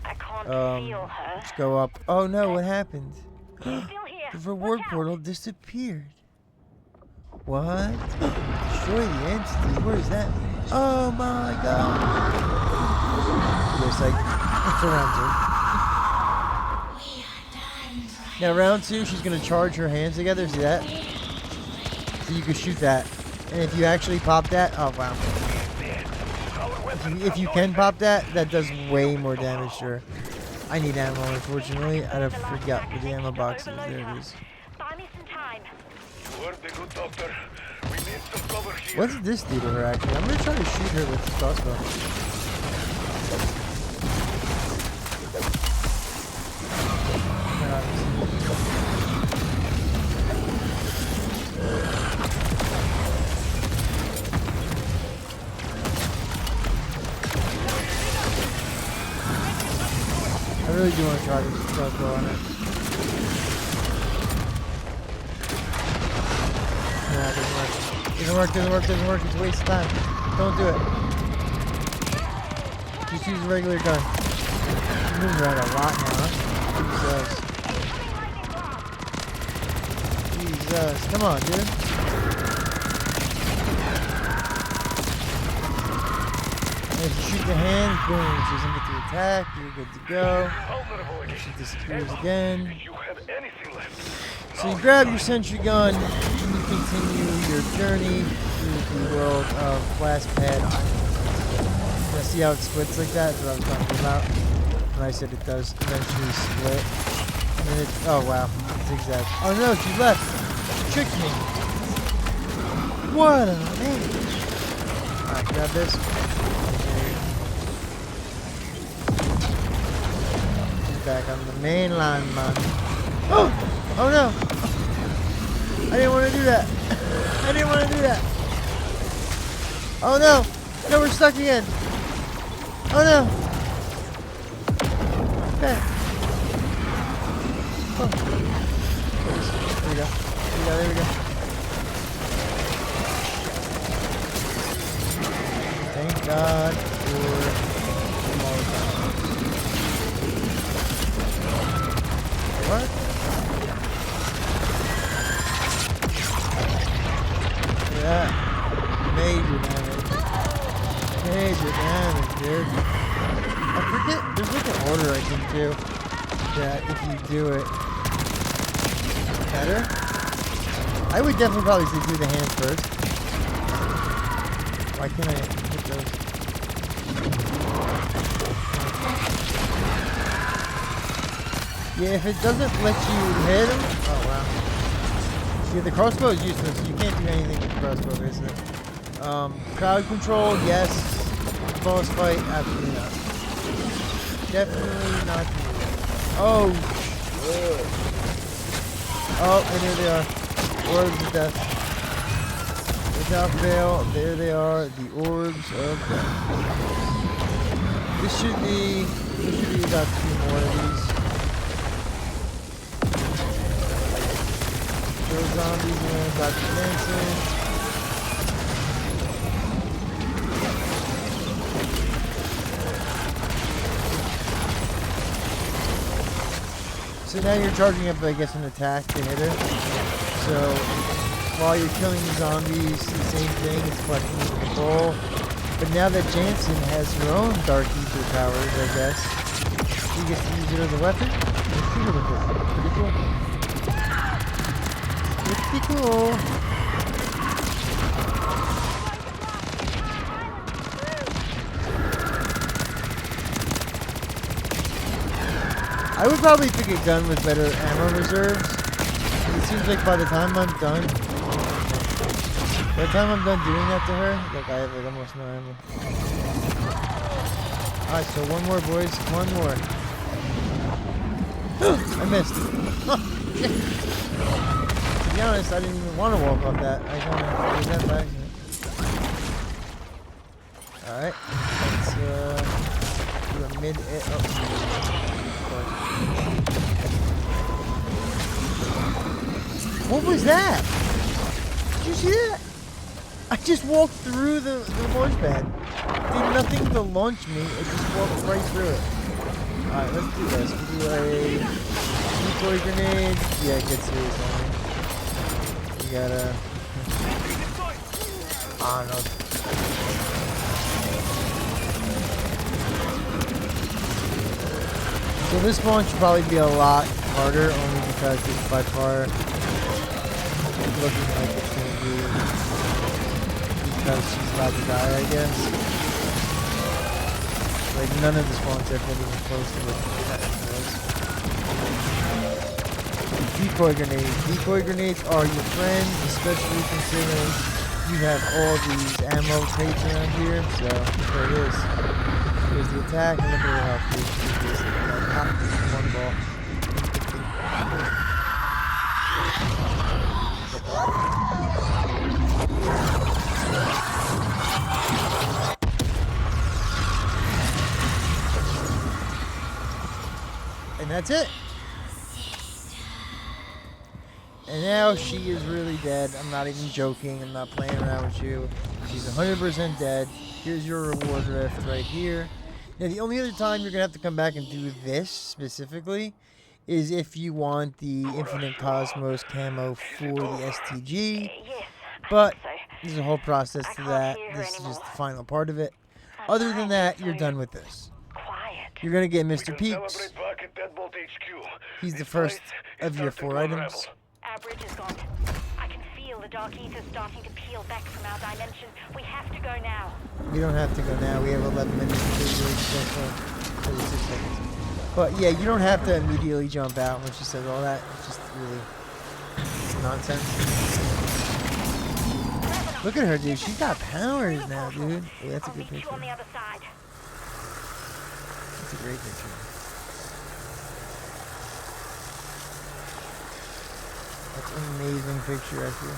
I can't feel her. Let's go up. Oh no, what happened? She's still here. The reward Watch out. portal disappeared. What? Destroy the entity? Where is that? Oh my god. Yes, like, it's a round 2. Now round 2, she's gonna charge her hands together. See that? So you can shoot that. And if you actually pop that, oh wow. If you can pop that, that does way more damage to her. I need ammo, unfortunately. I forgot where the ammo box is. There it is. Buy me some time. You are the good doctor. We need some cover here. What does this do to her, actually? I'm gonna try to shoot her with this crossbow. I really do want to try this crossbow on it. Nah, it doesn't work. Doesn't work. It's a waste of time. Don't do it. Just use a regular gun. You're moving around a lot now, huh? Jesus. Come on, dude. If you shoot the hand, boom, she doesn't get to attack, you're good to go. She disappears again. So you grab your sentry gun, and you continue your journey through the world of Flashpad Island. Now see how it splits like that? That's what I was talking about. When I said it does eventually split. And then it, oh wow, zigzag. Oh no, she left. She tricked me. What a man. Alright, grab this. Back on the main line, man. Oh! Oh no! I didn't want to do that. I didn't want to do that. Oh no! No, we're stuck again. Oh no! Okay. Oh. There we go. There we go. Thank God for the Molotov. What? Yeah. Major damage. Major damage, dude. I forget, there's like an order I can do that if you do it better. I would definitely probably say do the hand first. Why can't I hit those? Yeah, if it doesn't let you hit him, oh wow. Yeah, the crossbow is useless. You can't do anything with the crossbow, basically. Crowd control, yes. Boss fight, absolutely not. Definitely not. Oh, shit. Oh, and here they are. Orbs of death. Without fail, there they are, the orbs of death. This should be about 2 more of these. Those zombies in Dr. Manson. So now you're charging up, I guess, an attack to hit her. So while you're killing the zombies, the same thing, it's collecting the bowl. But now that Jansen has her own Dark Ether powers, I guess, she gets to use it as a weapon and shoot her with it. Pretty cool. Pretty cool. I would probably pick a gun with better ammo reserves. It seems like by the time I'm done doing that to her, like I have like almost no ammo. Alright, so one more, boys. One more. I missed. To be honest, I didn't even want to walk off that. I kind of did that by accident. Alright, let's do a mid-air. Oh. What was that? Did you see that? I just walked through the launch pad. Did nothing to launch me. It just walked right through it. Alright, let's do this. We'll do a decoy grenade. Yeah, get serious on me. You gotta... I don't know. So this one should probably be a lot harder, only because it's by far looking like it's going to be because she's about to die, I guess. Like, none of the spawns have been even close to what that was. Decoy grenades. Decoy grenades are your friend, especially considering you have all these ammo crates around here, so there it is. Here's the attack, and look at her health. Dude. She just popped one ball. And that's it. And now she is really dead. I'm not even joking. I'm not playing around with you. She's 100% dead. Here's your reward rift right here. Now, the only other time you're going to have to come back and do this specifically is if you want the Infinite Cosmos camo for the STG. Yes, But so. there's a whole process to can't that. hear her This is just anymore. the final part of it. I'm Other than fine, that, so you're done with this. Quiet. You're going to get We Mr. can Peaks. celebrate back at Deadbolt HQ. He's the This first place of is your starting 4 to items. unravel. Our bridge is gone. I can feel the dark ether starting to peel back from our dimension. We have to go now. We don't have to go now. We have 11 minutes to do it. 36 seconds. But yeah, you don't have to immediately jump out when she says all that. It's just really nonsense. Look at her, dude. She's got powers now, dude. Yeah, that's a I'll good meet you picture. on the other side. That's a great picture. That's an amazing picture, I feel.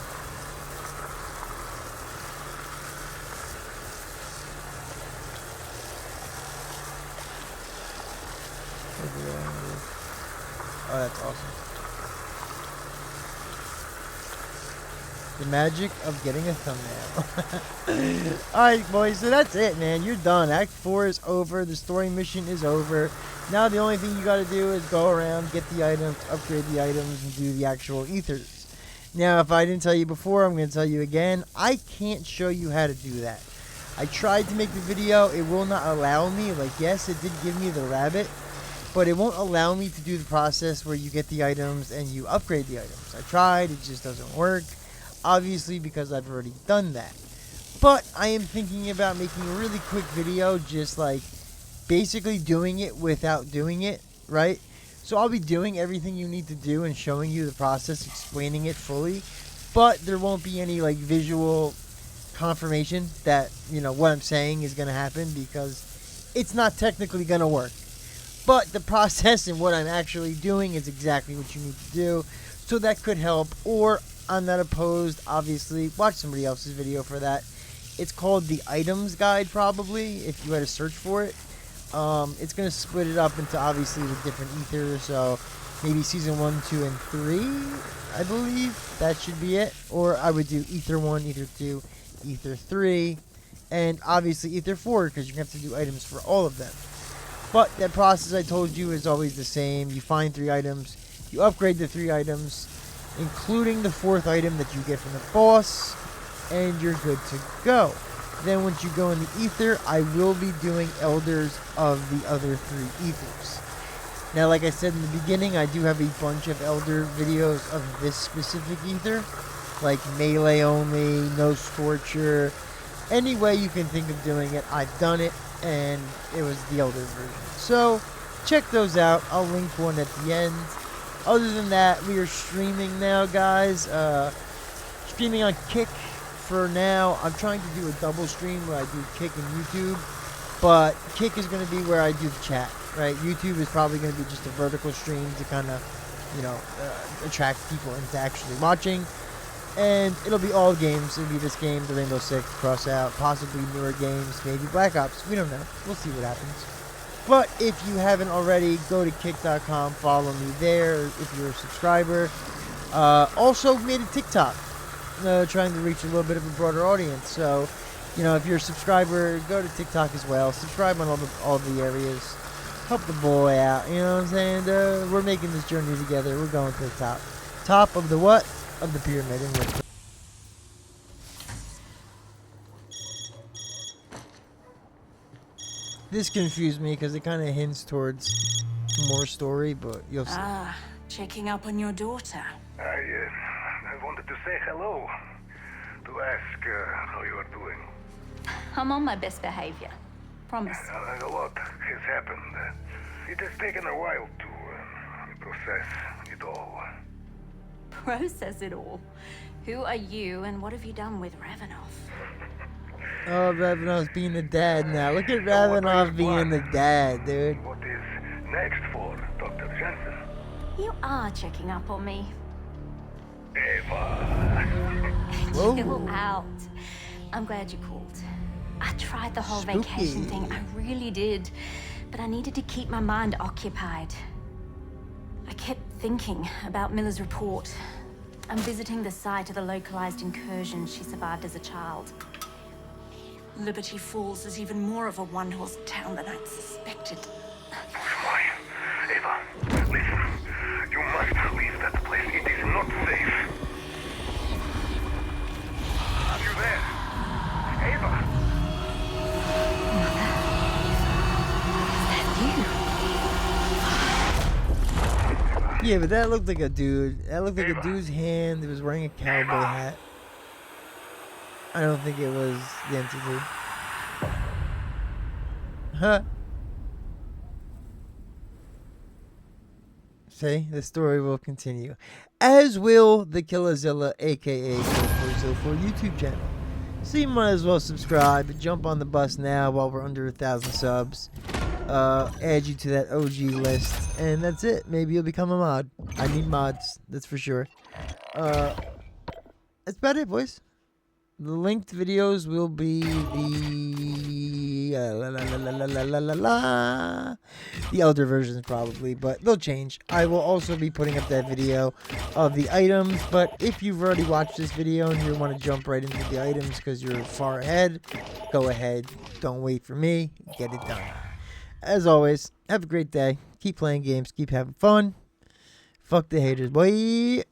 Oh, that's awesome. The magic of getting a thumbnail. Alright, boys, so that's it, man. You're done. Act 4 is over. The story mission is over. Now the only thing you gotta do is go around, get the items, upgrade the items, and do the actual ethers. Now, if I didn't tell you before, I'm gonna tell you again. I can't show you how to do that. I tried to make the video. It will not allow me. Like, yes, it did give me the rabbit, but it won't allow me to do the process where you get the items and you upgrade the items. I tried. It just doesn't work. Obviously, because I've already done that. But I am thinking about making a really quick video, just like basically doing it without doing it, right? So I'll be doing everything you need to do and showing you the process, explaining it fully. But there won't be any like visual confirmation that, you know, what I'm saying is going to happen, because it's not technically going to work. But the process and what I'm actually doing is exactly what you need to do. So that could help. Or I'm not opposed, obviously. Watch somebody else's video for that. It's called the Items Guide, probably, if you had to search for it. It's going to split it up into, obviously, the different ethers. So maybe season 1, 2, and 3, I believe. That should be it. Or I would do Ether 1, Ether 2, Ether 3, and obviously Ether 4, because you're going to have to do items for all of them. But that process I told you is always the same. You find 3 items, you upgrade the 3 items, including the 4th item that you get from the boss, and you're good to go. Then once you go in the ether, I will be doing elders of the other 3 ethers. Now, like I said in the beginning, I do have a bunch of elder videos of this specific ether, like melee only, no scorcher, any way you can think of doing it, I've done it, and it was the elder version. So check those out. I'll link one at the end. Other than that, we are streaming now, guys. Streaming on Kick for now. I'm trying to do a double stream where I do Kick and YouTube, but Kick is going to be where I do the chat, right? YouTube is probably going to be just a vertical stream to kind of, you know, attract people into actually watching. And it'll be all games. It'll be this game, the Rainbow Six, Crossout, possibly newer games, maybe Black Ops. We don't know. We'll see what happens. But if you haven't already, go to kick.com, follow me there if you're a subscriber. Also made a TikTok, trying to reach a little bit of a broader audience. So, you know, if you're a subscriber, go to TikTok as well. Subscribe on all the areas. Help the boy out, you know what I'm saying? We're making this journey together. We're going to the top. Top of the what? Of the pyramid. And this confused me because it kind of hints towards more story, but you'll see. Ah, checking up on your daughter. I wanted to say hello, to ask how you are doing. I'm on my best behavior. Promise. A lot has happened. It has taken a while to process it all. Process it all. Who are you and what have you done with Ravenoff? Oh, Ravenov's being the dad now. Look at Ravenov being the dad, dude. What is next for Dr. Jensen? You are checking up on me. Eva. Whoa. Chill out. I'm glad you called. I tried the whole vacation thing, I really did. But I needed to keep my mind occupied. I kept thinking about Miller's report. I'm visiting the site of the localized incursion she survived as a child. Liberty Falls is even more of a one-horse town than I'd suspected. Why? Eva, listen. You must leave that place. It is not safe. Are you there? Eva! Yeah, but that looked like a dude. That looked like a dude's hand that was wearing a cowboy hat. I don't think it was the entity. Huh? See, the story will continue. As will the Killazilla, aka Kill404 YouTube channel. So you might as well subscribe and jump on the bus now while we're under 1,000 subs. Add you to that OG list, and that's it. Maybe you'll become a mod. I need mods, that's for sure. That's about it, boys. The linked videos will be the elder versions probably, but they'll change. I will also be putting up that video of the items, but if you've already watched this video and you want to jump right into the items because you're far ahead, go ahead. Don't wait for me. Get it done. As always, have a great day. Keep playing games. Keep having fun. Fuck the haters, boy.